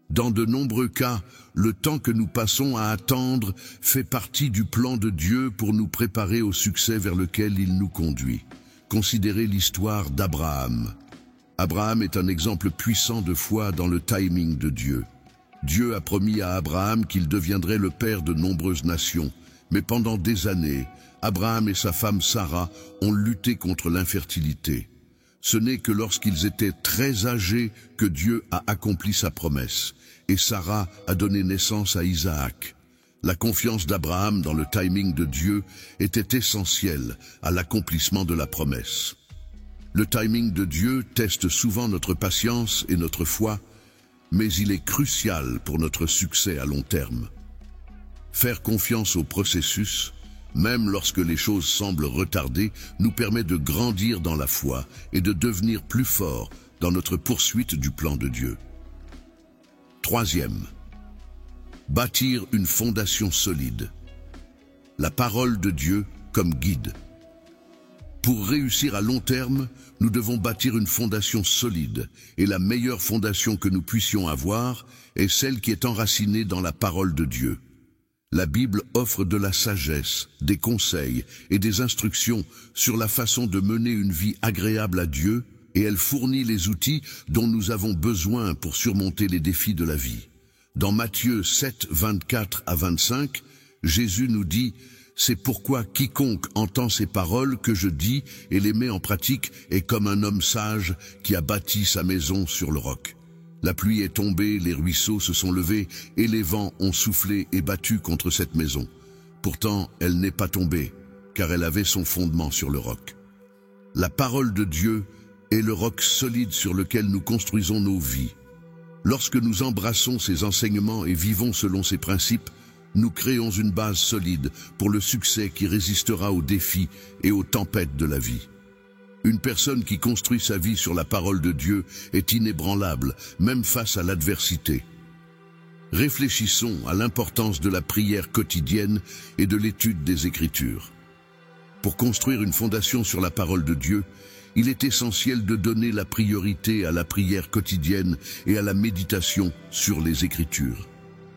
Dans de nombreux cas, le temps que nous passons à attendre fait partie du plan de Dieu pour nous préparer au succès vers lequel il nous conduit. Considérez l'histoire d'Abraham. Abraham est un exemple puissant de foi dans le timing de Dieu. Dieu a promis à Abraham qu'il deviendrait le père de nombreuses nations, mais pendant des années, Abraham et sa femme Sarah ont lutté contre l'infertilité. Ce n'est que lorsqu'ils étaient très âgés que Dieu a accompli sa promesse, et Sarah a donné naissance à Isaac. La confiance d'Abraham dans le timing de Dieu était essentielle à l'accomplissement de la promesse. Le timing de Dieu teste souvent notre patience et notre foi, mais il est crucial pour notre succès à long terme. Faire confiance au processus, même lorsque les choses semblent retardées, nous permet de grandir dans la foi et de devenir plus forts dans notre poursuite du plan de Dieu. 3e, bâtir une fondation solide. La parole de Dieu comme guide. Pour réussir à long terme, nous devons bâtir une fondation solide, et la meilleure fondation que nous puissions avoir est celle qui est enracinée dans la parole de Dieu. La Bible offre de la sagesse, des conseils et des instructions sur la façon de mener une vie agréable à Dieu, et elle fournit les outils dont nous avons besoin pour surmonter les défis de la vie. Dans Matthieu 7, 24 à 25, Jésus nous dit « C'est pourquoi quiconque entend ces paroles que je dis et les met en pratique est comme un homme sage qui a bâti sa maison sur le roc. La pluie est tombée, les ruisseaux se sont levés, et les vents ont soufflé et battu contre cette maison. Pourtant, elle n'est pas tombée, car elle avait son fondement sur le roc. » La parole de Dieu est le roc solide sur lequel nous construisons nos vies. Lorsque nous embrassons ces enseignements et vivons selon ces principes, nous créons une base solide pour le succès qui résistera aux défis et aux tempêtes de la vie. Une personne qui construit sa vie sur la parole de Dieu est inébranlable, même face à l'adversité. Réfléchissons à l'importance de la prière quotidienne et de l'étude des Écritures. Pour construire une fondation sur la parole de Dieu, il est essentiel de donner la priorité à la prière quotidienne et à la méditation sur les Écritures.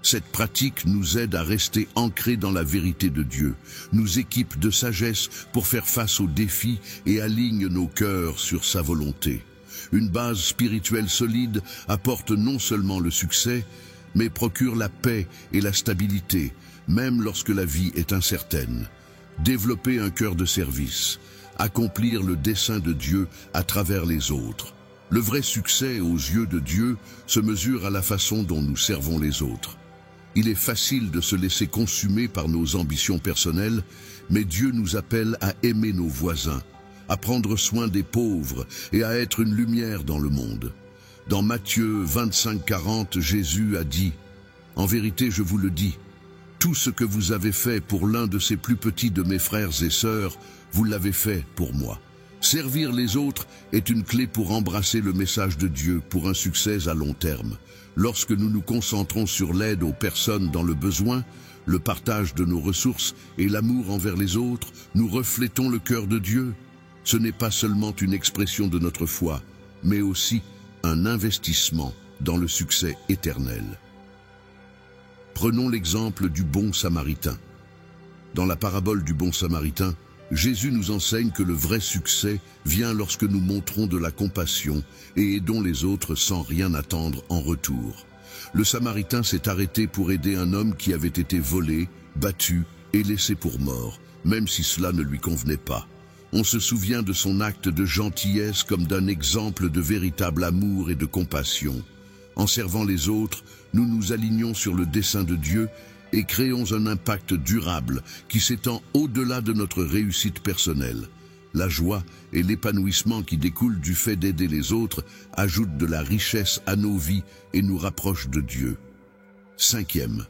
Cette pratique nous aide à rester ancrés dans la vérité de Dieu, nous équipe de sagesse pour faire face aux défis et aligne nos cœurs sur sa volonté. Une base spirituelle solide apporte non seulement le succès, mais procure la paix et la stabilité, même lorsque la vie est incertaine. Développer un cœur de service, accomplir le dessein de Dieu à travers les autres. Le vrai succès aux yeux de Dieu se mesure à la façon dont nous servons les autres. Il est facile de se laisser consumer par nos ambitions personnelles, mais Dieu nous appelle à aimer nos voisins, à prendre soin des pauvres et à être une lumière dans le monde. Dans Matthieu 25:40, Jésus a dit « En vérité, je vous le dis, tout ce que vous avez fait pour l'un de ces plus petits de mes frères et sœurs, vous l'avez fait pour moi. » Servir les autres est une clé pour embrasser le message de Dieu pour un succès à long terme. Lorsque nous nous concentrons sur l'aide aux personnes dans le besoin, le partage de nos ressources et l'amour envers les autres, nous reflétons le cœur de Dieu. Ce n'est pas seulement une expression de notre foi, mais aussi un investissement dans le succès éternel. Prenons l'exemple du bon Samaritain. Dans la parabole du bon Samaritain, Jésus nous enseigne que le vrai succès vient lorsque nous montrons de la compassion et aidons les autres sans rien attendre en retour. Le Samaritain s'est arrêté pour aider un homme qui avait été volé, battu et laissé pour mort, même si cela ne lui convenait pas. On se souvient de son acte de gentillesse comme d'un exemple de véritable amour et de compassion. En servant les autres, nous nous alignons sur le dessein de Dieu et créons un impact durable qui s'étend au-delà de notre réussite personnelle. La joie et l'épanouissement qui découlent du fait d'aider les autres ajoutent de la richesse à nos vies et nous rapprochent de Dieu. 5e,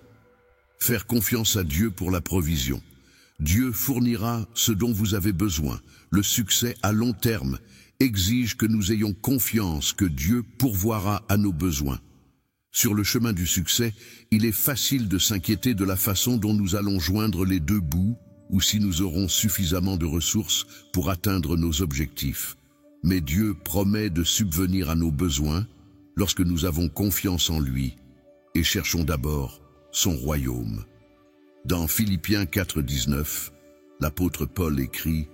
faire confiance à Dieu pour la provision. Dieu fournira ce dont vous avez besoin. Le succès à long terme exige que nous ayons confiance que Dieu pourvoira à nos besoins. Sur le chemin du succès, il est facile de s'inquiéter de la façon dont nous allons joindre les deux bouts ou si nous aurons suffisamment de ressources pour atteindre nos objectifs. Mais Dieu promet de subvenir à nos besoins lorsque nous avons confiance en lui et cherchons d'abord son royaume. Dans Philippiens 4:19, l'apôtre Paul écrit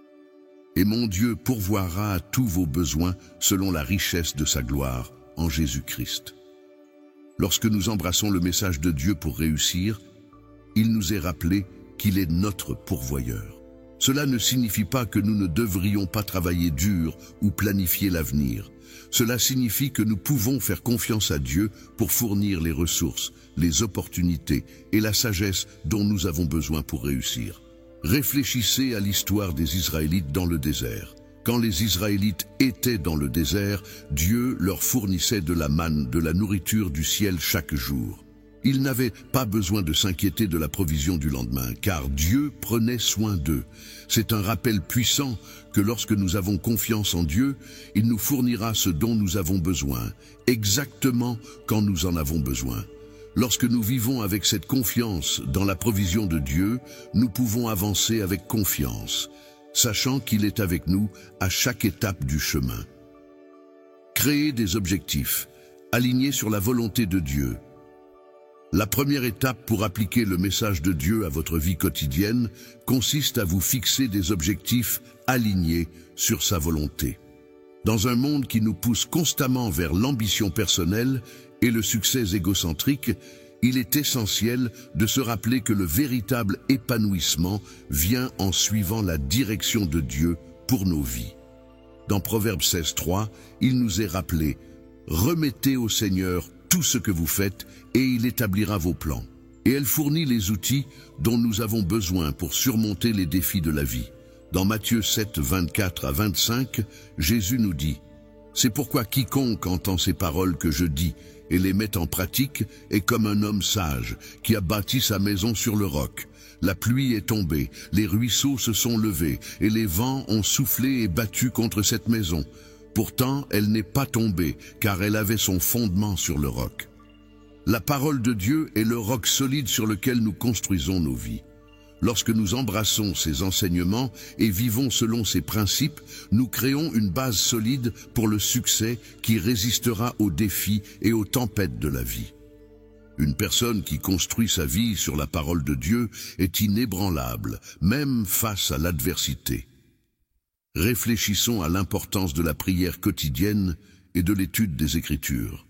« Et mon Dieu pourvoira à tous vos besoins selon la richesse de sa gloire en Jésus-Christ. » Lorsque nous embrassons le message de Dieu pour réussir, il nous est rappelé qu'il est notre pourvoyeur. Cela ne signifie pas que nous ne devrions pas travailler dur ou planifier l'avenir. Cela signifie que nous pouvons faire confiance à Dieu pour fournir les ressources, les opportunités et la sagesse dont nous avons besoin pour réussir. Réfléchissez à l'histoire des Israélites dans le désert. Quand les Israélites étaient dans le désert, Dieu leur fournissait de la manne, de la nourriture du ciel chaque jour. Ils n'avaient pas besoin de s'inquiéter de la provision du lendemain, car Dieu prenait soin d'eux. C'est un rappel puissant que lorsque nous avons confiance en Dieu, il nous fournira ce dont nous avons besoin, exactement quand nous en avons besoin. Lorsque nous vivons avec cette confiance dans la provision de Dieu, nous pouvons avancer avec confiance, sachant qu'il est avec nous à chaque étape du chemin. Créer des objectifs, alignés sur la volonté de Dieu. La première étape pour appliquer le message de Dieu à votre vie quotidienne consiste à vous fixer des objectifs alignés sur sa volonté. Dans un monde qui nous pousse constamment vers l'ambition personnelle et le succès égocentrique, il est essentiel de se rappeler que le véritable épanouissement vient en suivant la direction de Dieu pour nos vies. Dans Proverbe 16:3, il nous est rappelé « Remettez au Seigneur tout ce que vous faites et il établira vos plans. » Et elle fournit les outils dont nous avons besoin pour surmonter les défis de la vie. Dans Matthieu 7, 24 à 25, Jésus nous dit « C'est pourquoi quiconque entend ces paroles que je dis et les met en pratique est comme un homme sage qui a bâti sa maison sur le roc. La pluie est tombée, les ruisseaux se sont levés, et les vents ont soufflé et battu contre cette maison. Pourtant, elle n'est pas tombée, car elle avait son fondement sur le roc. La parole de Dieu est le roc solide sur lequel nous construisons nos vies. Lorsque nous embrassons ses enseignements et vivons selon ses principes, nous créons une base solide pour le succès qui résistera aux défis et aux tempêtes de la vie. Une personne qui construit sa vie sur la parole de Dieu est inébranlable, même face à l'adversité. Réfléchissons à l'importance de la prière quotidienne et de l'étude des Écritures.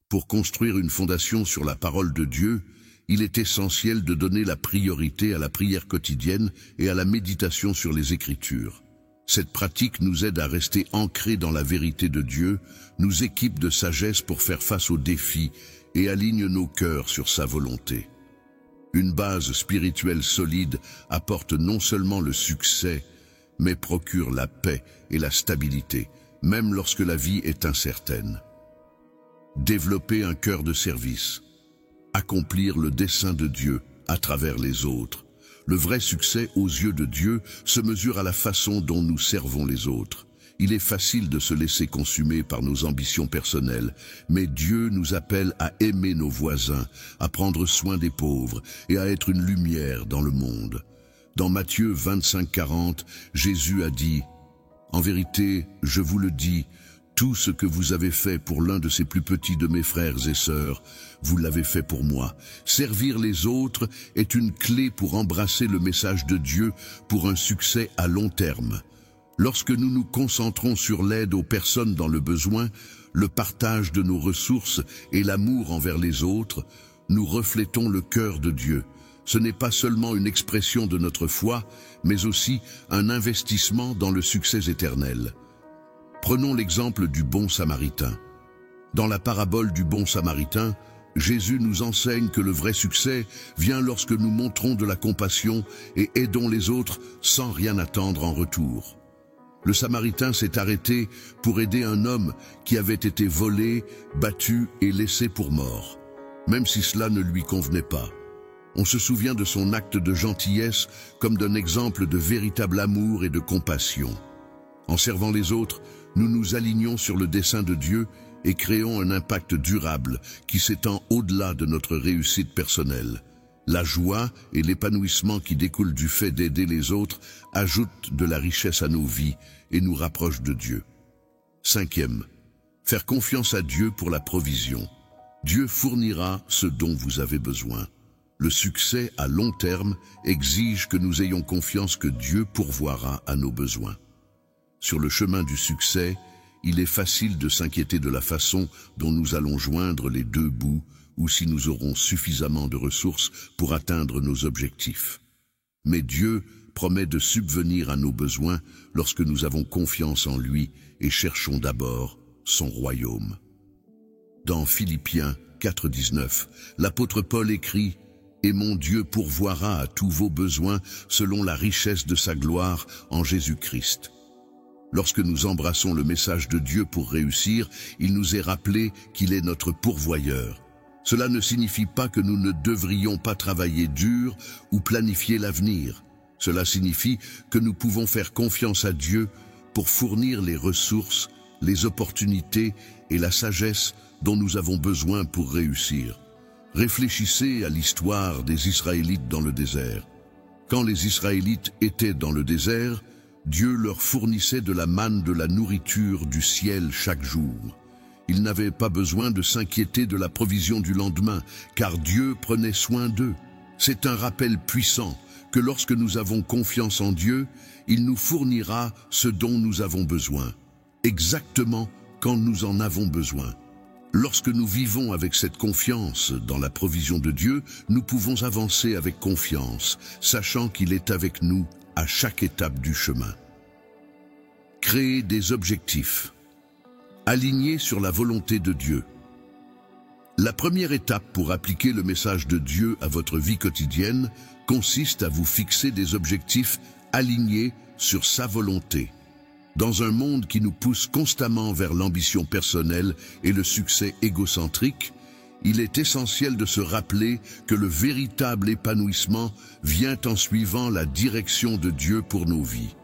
Pour construire une fondation sur la parole de Dieu, il est essentiel de donner la priorité à la prière quotidienne et à la méditation sur les Écritures. Cette pratique nous aide à rester ancrés dans la vérité de Dieu, nous équipe de sagesse pour faire face aux défis et aligne nos cœurs sur sa volonté. Une base spirituelle solide apporte non seulement le succès, mais procure la paix et la stabilité, même lorsque la vie est incertaine. Développer un cœur de service. Accomplir le dessein de Dieu à travers les autres. Le vrai succès aux yeux de Dieu se mesure à la façon dont nous servons les autres. Il est facile de se laisser consumer par nos ambitions personnelles, mais Dieu nous appelle à aimer nos voisins, à prendre soin des pauvres et à être une lumière dans le monde. Dans Matthieu 25:40, Jésus a dit « En vérité, je vous le dis, tout ce que vous avez fait pour l'un de ces plus petits de mes frères et sœurs, vous l'avez fait pour moi. Servir les autres est une clé pour embrasser le message de Dieu pour un succès à long terme. Lorsque nous nous concentrons sur l'aide aux personnes dans le besoin, le partage de nos ressources et l'amour envers les autres, nous reflétons le cœur de Dieu. Ce n'est pas seulement une expression de notre foi, mais aussi un investissement dans le succès éternel. Prenons l'exemple du bon Samaritain. Dans la parabole du bon Samaritain, Jésus nous enseigne que le vrai succès vient lorsque nous montrons de la compassion et aidons les autres sans rien attendre en retour. Le Samaritain s'est arrêté pour aider un homme qui avait été volé, battu et laissé pour mort, même si cela ne lui convenait pas. On se souvient de son acte de gentillesse comme d'un exemple de véritable amour et de compassion. En servant les autres, nous nous alignons sur le dessein de Dieu et créons un impact durable qui s'étend au-delà de notre réussite personnelle. La joie et l'épanouissement qui découlent du fait d'aider les autres ajoutent de la richesse à nos vies et nous rapprochent de Dieu. 5e, faire confiance à Dieu pour la provision. Dieu fournira ce dont vous avez besoin. Le succès à long terme exige que nous ayons confiance que Dieu pourvoira à nos besoins. Sur le chemin du succès, il est facile de s'inquiéter de la façon dont nous allons joindre les deux bouts ou si nous aurons suffisamment de ressources pour atteindre nos objectifs. Mais Dieu promet de subvenir à nos besoins lorsque nous avons confiance en lui et cherchons d'abord son royaume. Dans Philippiens 4:19, l'apôtre Paul écrit « Et mon Dieu pourvoira à tous vos besoins selon la richesse de sa gloire en Jésus-Christ ». Lorsque nous embrassons le message de Dieu pour réussir, il nous est rappelé qu'il est notre pourvoyeur. Cela ne signifie pas que nous ne devrions pas travailler dur ou planifier l'avenir. Cela signifie que nous pouvons faire confiance à Dieu pour fournir les ressources, les opportunités et la sagesse dont nous avons besoin pour réussir. Réfléchissez à l'histoire des Israélites dans le désert. Quand les Israélites étaient dans le désert, Dieu leur fournissait de la manne, de la nourriture du ciel chaque jour. Ils n'avaient pas besoin de s'inquiéter de la provision du lendemain, car Dieu prenait soin d'eux. C'est un rappel puissant que lorsque nous avons confiance en Dieu, il nous fournira ce dont nous avons besoin, exactement quand nous en avons besoin. Lorsque nous vivons avec cette confiance dans la provision de Dieu, nous pouvons avancer avec confiance, sachant qu'il est avec nous à chaque étape du chemin. Créer des objectifs. Alignés sur la volonté de Dieu. La première étape pour appliquer le message de Dieu à votre vie quotidienne consiste à vous fixer des objectifs alignés sur sa volonté. Dans un monde qui nous pousse constamment vers l'ambition personnelle et le succès égocentrique, il est essentiel de se rappeler que le véritable épanouissement vient en suivant la direction de Dieu pour nos vies.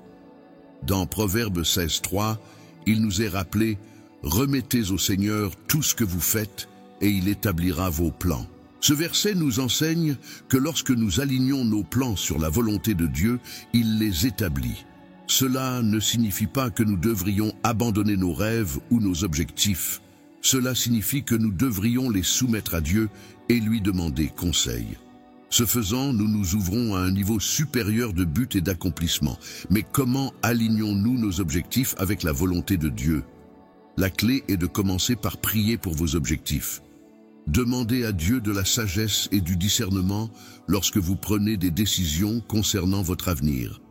Dans Proverbes 16:3, il nous est rappelé « Remettez au Seigneur tout ce que vous faites, et il établira vos plans ». Ce verset nous enseigne que lorsque nous alignons nos plans sur la volonté de Dieu, il les établit. Cela ne signifie pas que nous devrions abandonner nos rêves ou nos objectifs. Cela signifie que nous devrions les soumettre à Dieu et lui demander conseil. Ce faisant, nous nous ouvrons à un niveau supérieur de but et d'accomplissement. Mais comment alignons-nous nos objectifs avec la volonté de Dieu? La clé est de commencer par prier pour vos objectifs. Demandez à Dieu de la sagesse et du discernement lorsque vous prenez des décisions concernant votre avenir.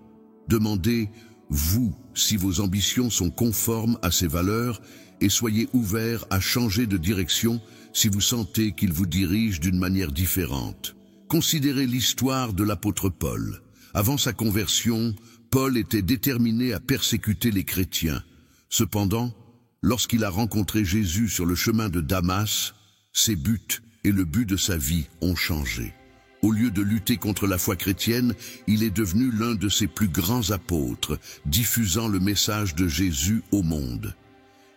Demandez, vous, si vos ambitions sont conformes à ses valeurs, et soyez ouverts à changer de direction si vous sentez qu'il vous dirige d'une manière différente. Considérez l'histoire de l'apôtre Paul. Avant sa conversion, Paul était déterminé à persécuter les chrétiens. Cependant, lorsqu'il a rencontré Jésus sur le chemin de Damas, ses buts et le but de sa vie ont changé. Au lieu de lutter contre la foi chrétienne, il est devenu l'un de ses plus grands apôtres, diffusant le message de Jésus au monde.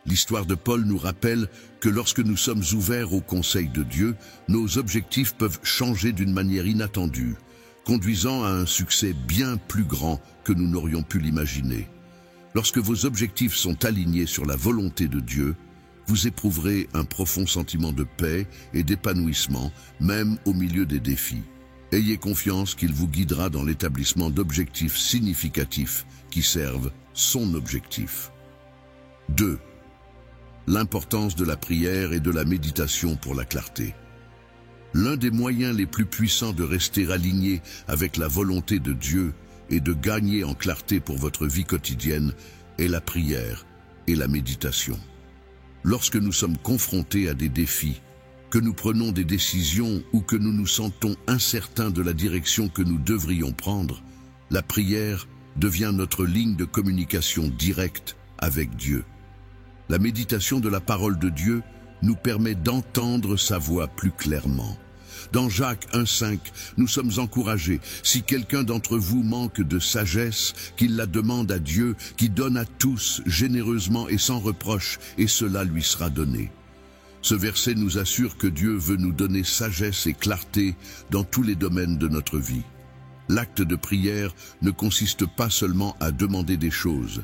L'histoire de Paul nous rappelle que lorsque nous sommes ouverts au conseil de Dieu, nos objectifs peuvent changer d'une manière inattendue, conduisant à un succès bien plus grand que nous n'aurions pu l'imaginer. Lorsque vos objectifs sont alignés sur la volonté de Dieu, vous éprouverez un profond sentiment de paix et d'épanouissement, même au milieu des défis. Ayez confiance qu'il vous guidera dans l'établissement d'objectifs significatifs qui servent son objectif. 2. L'importance de la prière et de la méditation pour la clarté. L'un des moyens les plus puissants de rester aligné avec la volonté de Dieu et de gagner en clarté pour votre vie quotidienne est la prière et la méditation. Lorsque nous sommes confrontés à des défis, que nous prenons des décisions ou que nous nous sentons incertains de la direction que nous devrions prendre, la prière devient notre ligne de communication directe avec Dieu. La méditation de la parole de Dieu nous permet d'entendre sa voix plus clairement. Dans Jacques 1,5, nous sommes encouragés. Si quelqu'un d'entre vous manque de sagesse, qu'il la demande à Dieu, qui donne à tous généreusement et sans reproche, et cela lui sera donné. Ce verset nous assure que Dieu veut nous donner sagesse et clarté dans tous les domaines de notre vie. L'acte de prière ne consiste pas seulement à demander des choses.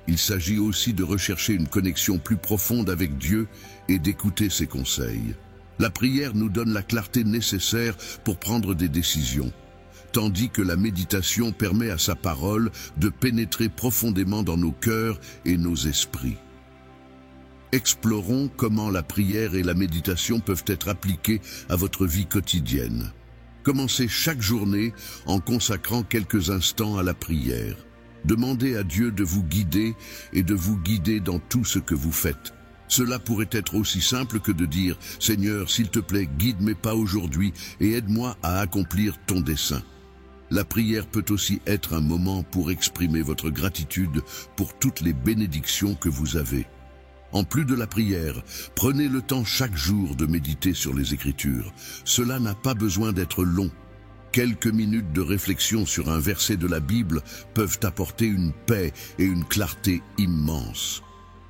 Il s'agit aussi de rechercher une connexion plus profonde avec Dieu et d'écouter ses conseils. La prière nous donne la clarté nécessaire pour prendre des décisions, tandis que la méditation permet à sa parole de pénétrer profondément dans nos cœurs et nos esprits. Explorons comment la prière et la méditation peuvent être appliquées à votre vie quotidienne. Commencez chaque journée en consacrant quelques instants à la prière. Demandez à Dieu de vous guider et de vous guider dans tout ce que vous faites. Cela pourrait être aussi simple que de dire « Seigneur, s'il te plaît, guide mes pas aujourd'hui et aide-moi à accomplir ton dessein ». La prière peut aussi être un moment pour exprimer votre gratitude pour toutes les bénédictions que vous avez. En plus de la prière, prenez le temps chaque jour de méditer sur les Écritures. Cela n'a pas besoin d'être long. Quelques minutes de réflexion sur un verset de la Bible peuvent apporter une paix et une clarté immenses.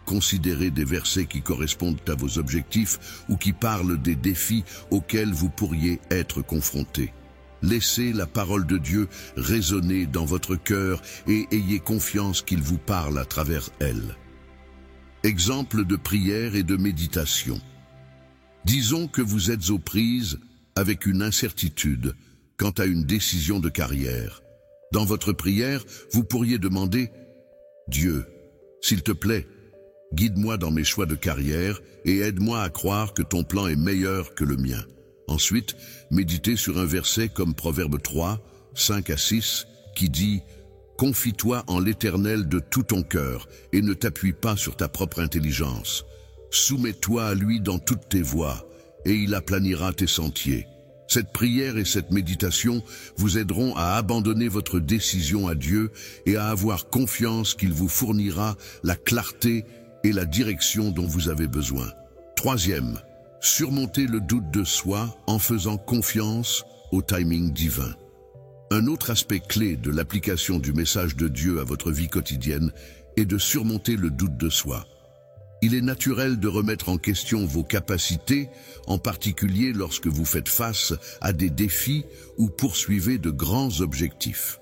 Considérez des versets qui correspondent à vos objectifs ou qui parlent des défis auxquels vous pourriez être confrontés. Laissez la parole de Dieu résonner dans votre cœur et ayez confiance qu'il vous parle à travers elle. Exemple de prière et de méditation. Disons que vous êtes aux prises avec une incertitude quant à une décision de carrière. Dans votre prière, vous pourriez demander « Dieu, s'il te plaît, guide-moi dans mes choix de carrière et aide-moi à croire que ton plan est meilleur que le mien. » Ensuite, méditez sur un verset comme Proverbe 3, 5-6, qui dit « Confie-toi en l'Éternel de tout ton cœur et ne t'appuie pas sur ta propre intelligence. Soumets-toi à lui dans toutes tes voies et il aplanira tes sentiers. » Cette prière et cette méditation vous aideront à abandonner votre décision à Dieu et à avoir confiance qu'il vous fournira la clarté et la direction dont vous avez besoin. Troisième, Surmonter le doute de soi en faisant confiance au timing divin. Un autre aspect clé de l'application du message de Dieu à votre vie quotidienne est de surmonter le doute de soi. Il est naturel de remettre en question vos capacités, en particulier lorsque vous faites face à des défis ou poursuivez de grands objectifs.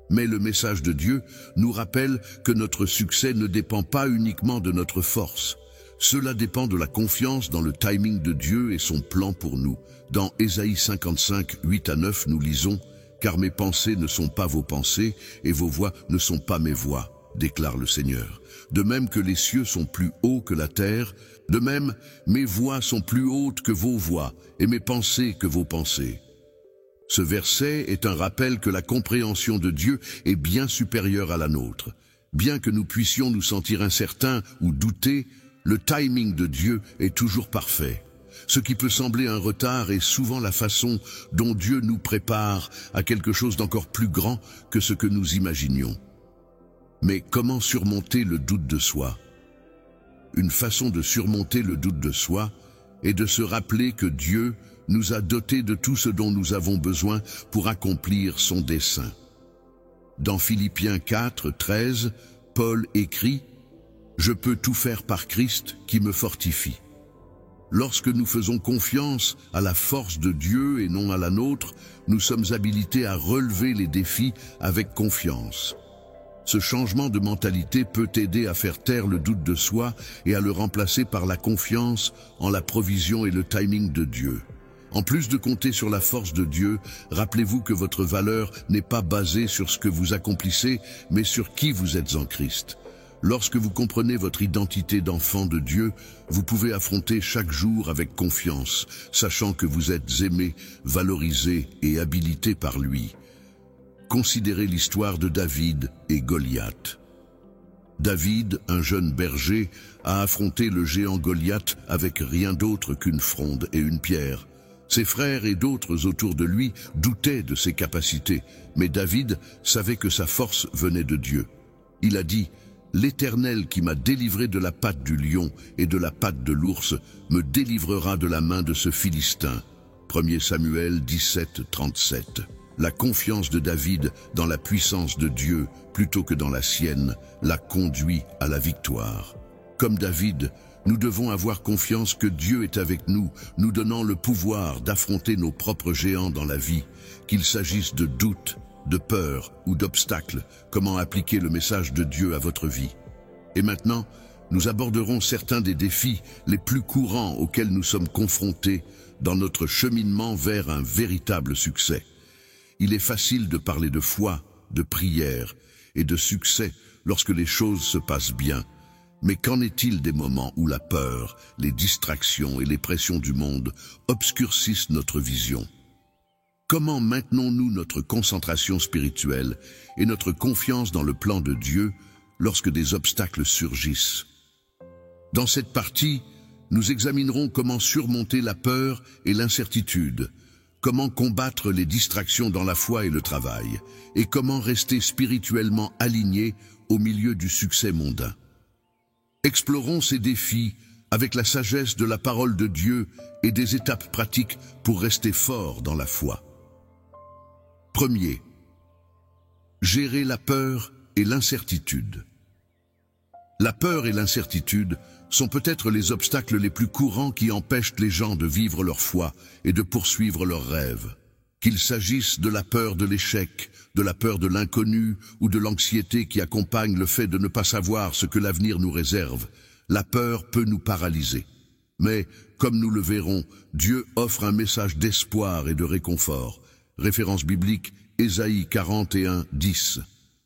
Mais le message de Dieu nous rappelle que notre succès ne dépend pas uniquement de notre force. Cela dépend de la confiance dans le timing de Dieu et son plan pour nous. Dans Ésaïe 55, 8 à 9, nous lisons « Car mes pensées ne sont pas vos pensées, et vos voix ne sont pas mes voix, déclare le Seigneur. De même que les cieux sont plus hauts que la terre, de même mes voix sont plus hautes que vos voix, et mes pensées que vos pensées. » Ce verset est un rappel que la compréhension de Dieu est bien supérieure à la nôtre. Bien que nous puissions nous sentir incertains ou douter, le timing de Dieu est toujours parfait. Ce qui peut sembler un retard est souvent la façon dont Dieu nous prépare à quelque chose d'encore plus grand que ce que nous imaginions. Mais comment surmonter le doute de soi? Une façon de surmonter le doute de soi est de se rappeler que Dieu nous a dotés de tout ce dont nous avons besoin pour accomplir son dessein. Dans Philippiens 4, 13, Paul écrit « Je peux tout faire par Christ qui me fortifie ». Lorsque nous faisons confiance à la force de Dieu et non à la nôtre, nous sommes habilités à relever les défis avec confiance. Ce changement de mentalité peut aider à faire taire le doute de soi et à le remplacer par la confiance en la provision et le timing de Dieu. En plus de compter sur la force de Dieu, rappelez-vous que votre valeur n'est pas basée sur ce que vous accomplissez, mais sur qui vous êtes en Christ. Lorsque vous comprenez votre identité d'enfant de Dieu, vous pouvez affronter chaque jour avec confiance, sachant que vous êtes aimé, valorisé et habilité par lui. Considérez l'histoire de David et Goliath. David, un jeune berger, a affronté le géant Goliath avec rien d'autre qu'une fronde et une pierre. Ses frères et d'autres autour de lui doutaient de ses capacités, mais David savait que sa force venait de Dieu. Il a dit « L'Éternel qui m'a délivré de la patte du lion et de la patte de l'ours me délivrera de la main de ce Philistin. » 1 Samuel 17, 37. La confiance de David dans la puissance de Dieu plutôt que dans la sienne l'a conduit à la victoire. Comme David, nous devons avoir confiance que Dieu est avec nous, nous donnant le pouvoir d'affronter nos propres géants dans la vie, qu'il s'agisse de doutes, de peur ou d'obstacles. Comment appliquer le message de Dieu à votre vie? Et maintenant, nous aborderons certains des défis les plus courants auxquels nous sommes confrontés dans notre cheminement vers un véritable succès. Il est facile de parler de foi, de prière et de succès lorsque les choses se passent bien. Mais qu'en est-il des moments où la peur, les distractions et les pressions du monde obscurcissent notre vision? Comment maintenons-nous notre concentration spirituelle et notre confiance dans le plan de Dieu lorsque des obstacles surgissent? Dans cette partie, nous examinerons comment surmonter la peur et l'incertitude, comment combattre les distractions dans la foi et le travail, et comment rester spirituellement aligné au milieu du succès mondain. Explorons ces défis avec la sagesse de la parole de Dieu et des étapes pratiques pour rester fort dans la foi. Premier, gérer la peur et l'incertitude. La peur et l'incertitude sont peut-être les obstacles les plus courants qui empêchent les gens de vivre leur foi et de poursuivre leurs rêves. Qu'il s'agisse de la peur de l'échec, de la peur de l'inconnu ou de l'anxiété qui accompagne le fait de ne pas savoir ce que l'avenir nous réserve, la peur peut nous paralyser. Mais, comme nous le verrons, Dieu offre un message d'espoir et de réconfort. Référence biblique, Ésaïe 41, 10.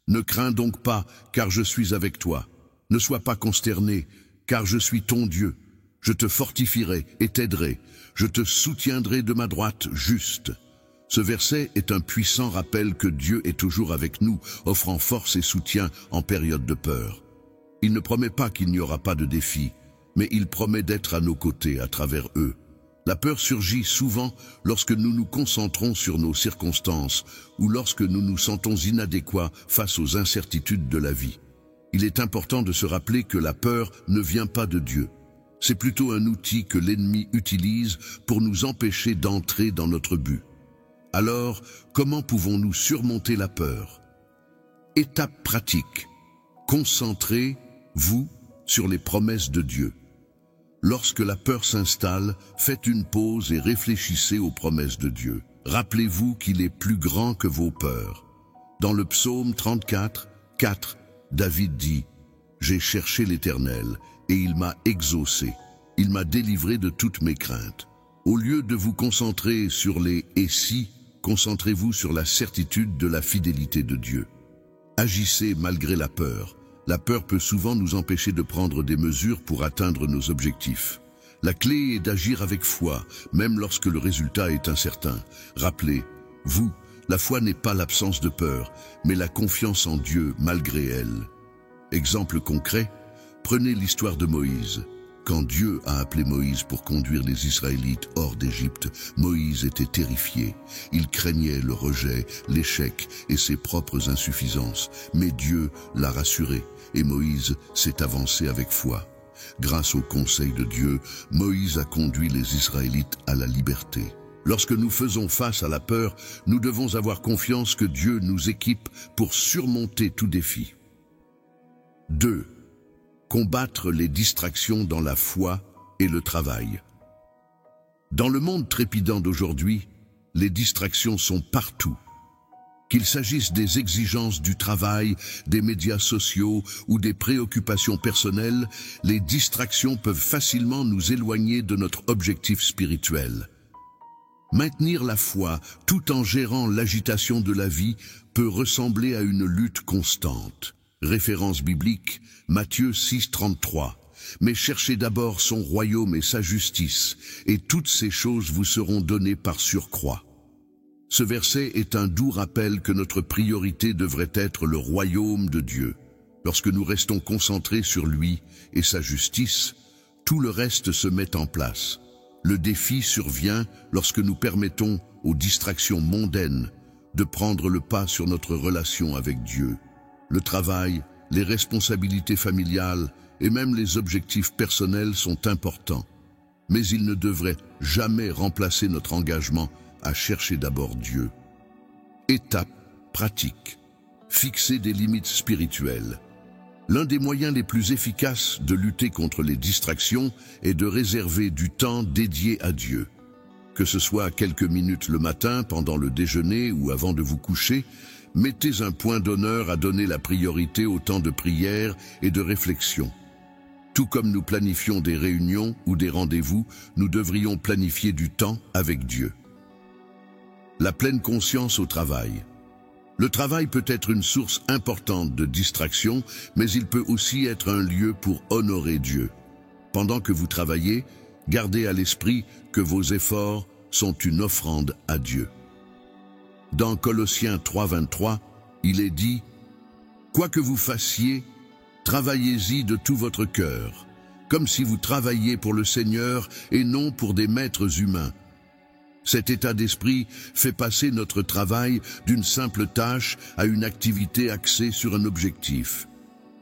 Ne crains donc pas, car je suis avec toi. Ne sois pas consterné, car je suis ton Dieu. Je te fortifierai et t'aiderai. Je te soutiendrai de ma droite juste. Ce verset est un puissant rappel que Dieu est toujours avec nous, offrant force et soutien en période de peur. Il ne promet pas qu'il n'y aura pas de défis, mais il promet d'être à nos côtés à travers eux. La peur surgit souvent lorsque nous nous concentrons sur nos circonstances ou lorsque nous nous sentons inadéquats face aux incertitudes de la vie. Il est important de se rappeler que la peur ne vient pas de Dieu. C'est plutôt un outil que l'ennemi utilise pour nous empêcher d'entrer dans notre but. Alors, comment pouvons-nous surmonter la peur? Étape pratique. Concentrez-vous sur les promesses de Dieu. Lorsque la peur s'installe, faites une pause et réfléchissez aux promesses de Dieu. Rappelez-vous qu'il est plus grand que vos peurs. Dans le psaume 34, 4, David dit « J'ai cherché l'Éternel, et il m'a exaucé. Il m'a délivré de toutes mes craintes. » Au lieu de vous concentrer sur les « et si », concentrez-vous sur la certitude de la fidélité de Dieu. Agissez malgré la peur. La peur peut souvent nous empêcher de prendre des mesures pour atteindre nos objectifs. La clé est d'agir avec foi, même lorsque le résultat est incertain. Rappelez-vous, la foi n'est pas l'absence de peur, mais la confiance en Dieu malgré elle. Exemple concret, prenez l'histoire de Moïse. Quand Dieu a appelé Moïse pour conduire les Israélites hors d'Égypte, Moïse était terrifié. Il craignait le rejet, l'échec et ses propres insuffisances. Mais Dieu l'a rassuré et Moïse s'est avancé avec foi. Grâce au conseil de Dieu, Moïse a conduit les Israélites à la liberté. Lorsque nous faisons face à la peur, nous devons avoir confiance que Dieu nous équipe pour surmonter tout défi. 2. Combattre les distractions dans la foi et le travail. Dans le monde trépidant d'aujourd'hui, les distractions sont partout. Qu'il s'agisse des exigences du travail, des médias sociaux ou des préoccupations personnelles, les distractions peuvent facilement nous éloigner de notre objectif spirituel. Maintenir la foi tout en gérant l'agitation de la vie peut ressembler à une lutte constante. Référence biblique, Matthieu 6, 33. Mais cherchez d'abord son royaume et sa justice, et toutes ces choses vous seront données par surcroît. Ce verset est un doux rappel que notre priorité devrait être le royaume de Dieu. Lorsque nous restons concentrés sur lui et sa justice, tout le reste se met en place. Le défi survient lorsque nous permettons aux distractions mondaines de prendre le pas sur notre relation avec Dieu. Le travail, les responsabilités familiales et même les objectifs personnels sont importants, mais ils ne devraient jamais remplacer notre engagement à chercher d'abord Dieu. Étape pratique. Fixer des limites spirituelles. L'un des moyens les plus efficaces de lutter contre les distractions est de réserver du temps dédié à Dieu. Que ce soit quelques minutes le matin, pendant le déjeuner ou avant de vous coucher, mettez un point d'honneur à donner la priorité au temps de prière et de réflexion. Tout comme nous planifions des réunions ou des rendez-vous, nous devrions planifier du temps avec Dieu. La pleine conscience au travail. Le travail peut être une source importante de distraction, mais il peut aussi être un lieu pour honorer Dieu. Pendant que vous travaillez, gardez à l'esprit que vos efforts sont une offrande à Dieu. Dans Colossiens 3, 23, il est dit « Quoi que vous fassiez, travaillez-y de tout votre cœur, comme si vous travailliez pour le Seigneur et non pour des maîtres humains. » Cet état d'esprit fait passer notre travail d'une simple tâche à une activité axée sur un objectif.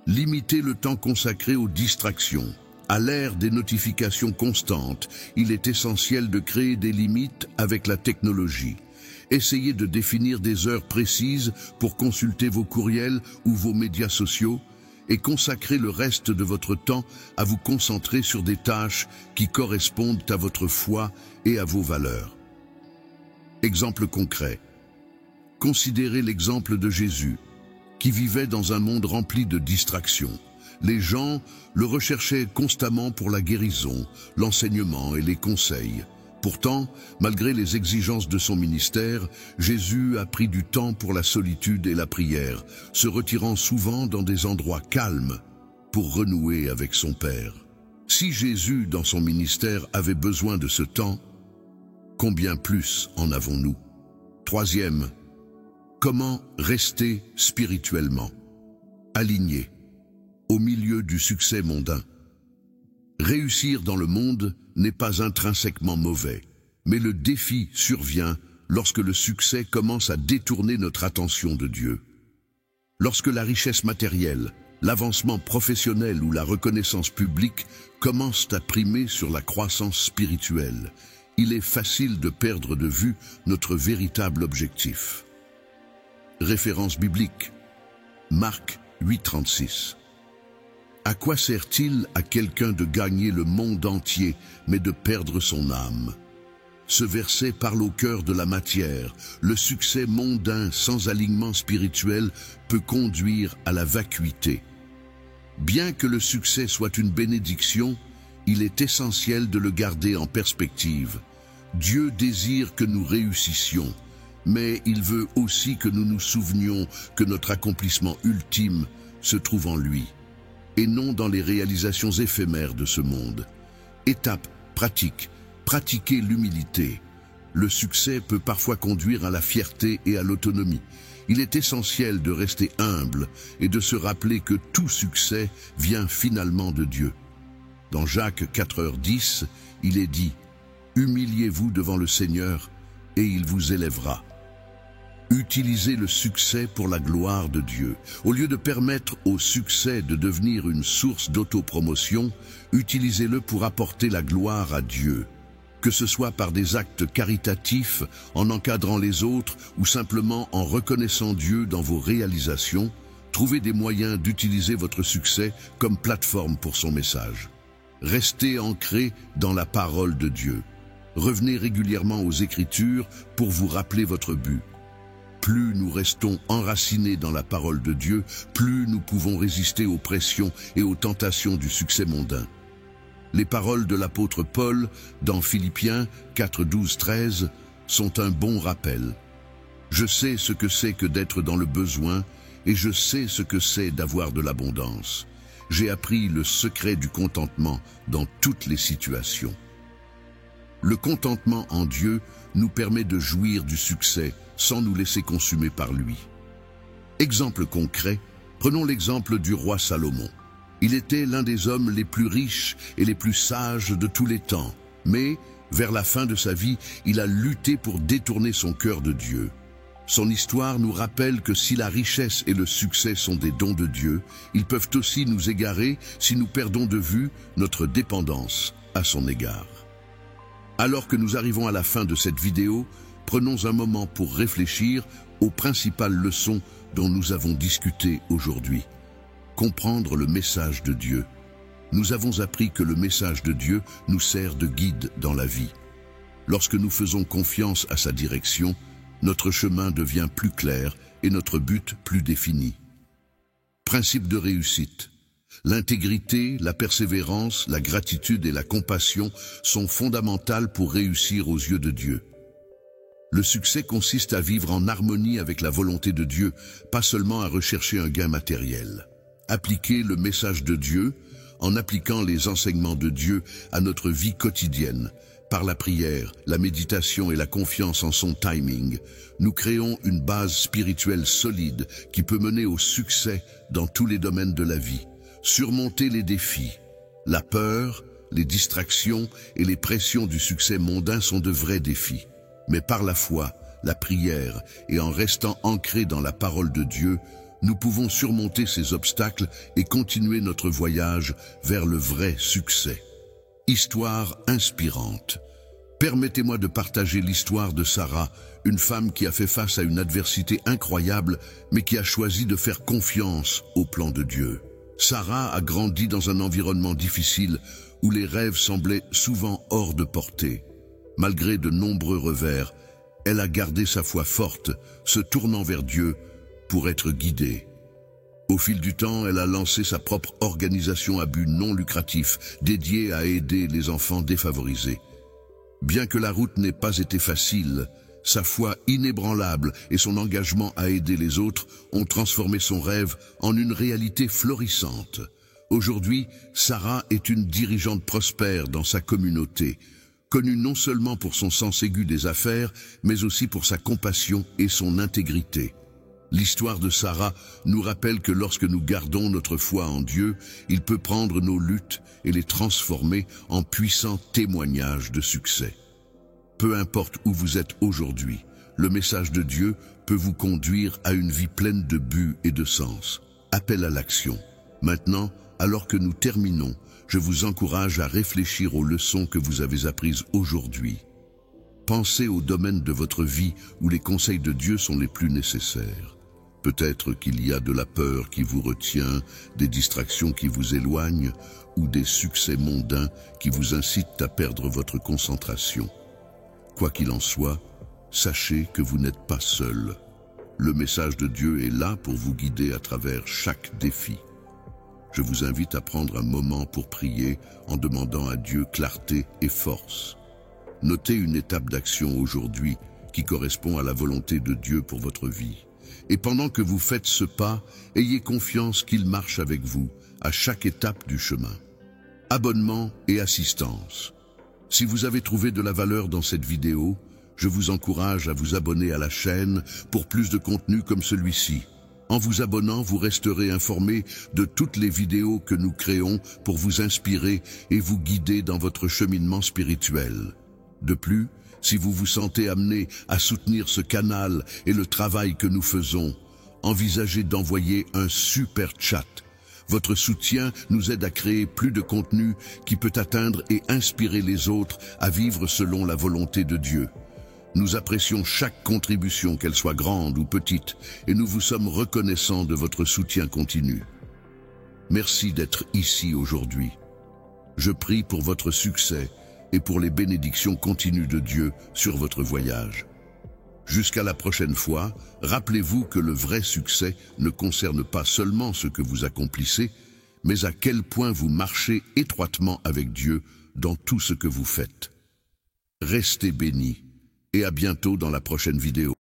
Limitez le temps consacré aux distractions. À l'ère des notifications constantes, il est essentiel de créer des limites avec la technologie. Essayez de définir des heures précises pour consulter vos courriels ou vos médias sociaux et consacrez le reste de votre temps à vous concentrer sur des tâches qui correspondent à votre foi et à vos valeurs. Exemple concret. Considérez l'exemple de Jésus, qui vivait dans un monde rempli de distractions. Les gens le recherchaient constamment pour la guérison, l'enseignement et les conseils. Pourtant, malgré les exigences de son ministère, Jésus a pris du temps pour la solitude et la prière, se retirant souvent dans des endroits calmes pour renouer avec son Père. Si Jésus, dans son ministère, avait besoin de ce temps, combien plus en avons-nous? 3e, comment rester spirituellement aligné au milieu du succès mondain? Réussir dans le monde n'est pas intrinsèquement mauvais, mais le défi survient lorsque le succès commence à détourner notre attention de Dieu. Lorsque la richesse matérielle, L'avancement professionnel ou la reconnaissance publique commencent à primer sur la croissance spirituelle. Il est facile de perdre de vue notre véritable objectif. Référence biblique. Marc 8,36. À quoi sert-il à quelqu'un de gagner le monde entier, mais de perdre son âme? Ce verset parle au cœur de la matière. Le succès mondain sans alignement spirituel peut conduire à la vacuité. Bien que le succès soit une bénédiction, il est essentiel de le garder en perspective. Dieu désire que nous réussissions, mais il veut aussi que nous nous souvenions que notre accomplissement ultime se trouve en lui, et non dans les réalisations éphémères de ce monde. Étape pratique. Pratiquer l'humilité. Le succès peut parfois conduire à la fierté et à l'autonomie. Il est essentiel de rester humble et de se rappeler que tout succès vient finalement de Dieu. Dans Jacques 4h10, il est dit « Humiliez-vous devant le Seigneur et il vous élèvera ». Utilisez le succès pour la gloire de Dieu. Au lieu de permettre au succès de devenir une source d'autopromotion, utilisez-le pour apporter la gloire à Dieu. Que ce soit par des actes caritatifs, en encadrant les autres ou simplement en reconnaissant Dieu dans vos réalisations, trouvez des moyens d'utiliser votre succès comme plateforme pour son message. Restez ancré dans la parole de Dieu. Revenez régulièrement aux Écritures pour vous rappeler votre but. Plus nous restons enracinés dans la parole de Dieu, plus nous pouvons résister aux pressions et aux tentations du succès mondain. Les paroles de l'apôtre Paul dans Philippiens 4, 12, 13 sont un bon rappel. Je sais ce que c'est que d'être dans le besoin et je sais ce que c'est d'avoir de l'abondance. J'ai appris le secret du contentement dans toutes les situations. Le contentement en Dieu nous permet de jouir du succès sans nous laisser consumer par lui. Exemple concret, prenons l'exemple du roi Salomon. Il était l'un des hommes les plus riches et les plus sages de tous les temps. Mais, vers la fin de sa vie, il a lutté pour détourner son cœur de Dieu. Son histoire nous rappelle que si la richesse et le succès sont des dons de Dieu, ils peuvent aussi nous égarer si nous perdons de vue notre dépendance à son égard. Alors que nous arrivons à la fin de cette vidéo, prenons un moment pour réfléchir aux principales leçons dont nous avons discuté aujourd'hui. Comprendre le message de Dieu. Nous avons appris que le message de Dieu nous sert de guide dans la vie. Lorsque nous faisons confiance à sa direction, notre chemin devient plus clair et notre but plus défini. Principe de réussite. L'intégrité, la persévérance, la gratitude et la compassion sont fondamentales pour réussir aux yeux de Dieu. Le succès consiste à vivre en harmonie avec la volonté de Dieu, pas seulement à rechercher un gain matériel. Appliquer le message de Dieu, en appliquant les enseignements de Dieu à notre vie quotidienne, par la prière, la méditation et la confiance en son timing, nous créons une base spirituelle solide qui peut mener au succès dans tous les domaines de la vie. Surmonter les défis. La peur, les distractions et les pressions du succès mondain sont de vrais défis. Mais par la foi, la prière et en restant ancrés dans la parole de Dieu, nous pouvons surmonter ces obstacles et continuer notre voyage vers le vrai succès. Histoire inspirante. Permettez-moi de partager l'histoire de Sarah, une femme qui a fait face à une adversité incroyable, mais qui a choisi de faire confiance au plan de Dieu. Sarah a grandi dans un environnement difficile où les rêves semblaient souvent hors de portée. Malgré de nombreux revers, elle a gardé sa foi forte, se tournant vers Dieu pour être guidée. Au fil du temps, elle a lancé sa propre organisation à but non lucratif, dédiée à aider les enfants défavorisés. Bien que la route n'ait pas été facile, sa foi inébranlable et son engagement à aider les autres ont transformé son rêve en une réalité florissante. Aujourd'hui, Sarah est une dirigeante prospère dans sa communauté, connue non seulement pour son sens aigu des affaires, mais aussi pour sa compassion et son intégrité. L'histoire de Sarah nous rappelle que lorsque nous gardons notre foi en Dieu, il peut prendre nos luttes et les transformer en puissants témoignages de succès. Peu importe où vous êtes aujourd'hui, le message de Dieu peut vous conduire à une vie pleine de but et de sens. Appel à l'action. Maintenant, alors que nous terminons, je vous encourage à réfléchir aux leçons que vous avez apprises aujourd'hui. Pensez au domaine de votre vie où les conseils de Dieu sont les plus nécessaires. Peut-être qu'il y a de la peur qui vous retient, des distractions qui vous éloignent ou des succès mondains qui vous incitent à perdre votre concentration. Quoi qu'il en soit, sachez que vous n'êtes pas seul. Le message de Dieu est là pour vous guider à travers chaque défi. Je vous invite à prendre un moment pour prier en demandant à Dieu clarté et force. Notez une étape d'action aujourd'hui qui correspond à la volonté de Dieu pour votre vie. Et pendant que vous faites ce pas, ayez confiance qu'il marche avec vous à chaque étape du chemin. Abonnement et assistance. Si vous avez trouvé de la valeur dans cette vidéo, je vous encourage à vous abonner à la chaîne pour plus de contenu comme celui-ci. En vous abonnant, vous resterez informé de toutes les vidéos que nous créons pour vous inspirer et vous guider dans votre cheminement spirituel. De plus, si vous vous sentez amené à soutenir ce canal et le travail que nous faisons, envisagez d'envoyer un super chat. Votre soutien nous aide à créer plus de contenu qui peut atteindre et inspirer les autres à vivre selon la volonté de Dieu. Nous apprécions chaque contribution, qu'elle soit grande ou petite, et nous vous sommes reconnaissants de votre soutien continu. Merci d'être ici aujourd'hui. Je prie pour votre succès et pour les bénédictions continues de Dieu sur votre voyage. Jusqu'à la prochaine fois, rappelez-vous que le vrai succès ne concerne pas seulement ce que vous accomplissez, mais à quel point vous marchez étroitement avec Dieu dans tout ce que vous faites. Restez bénis et à bientôt dans la prochaine vidéo.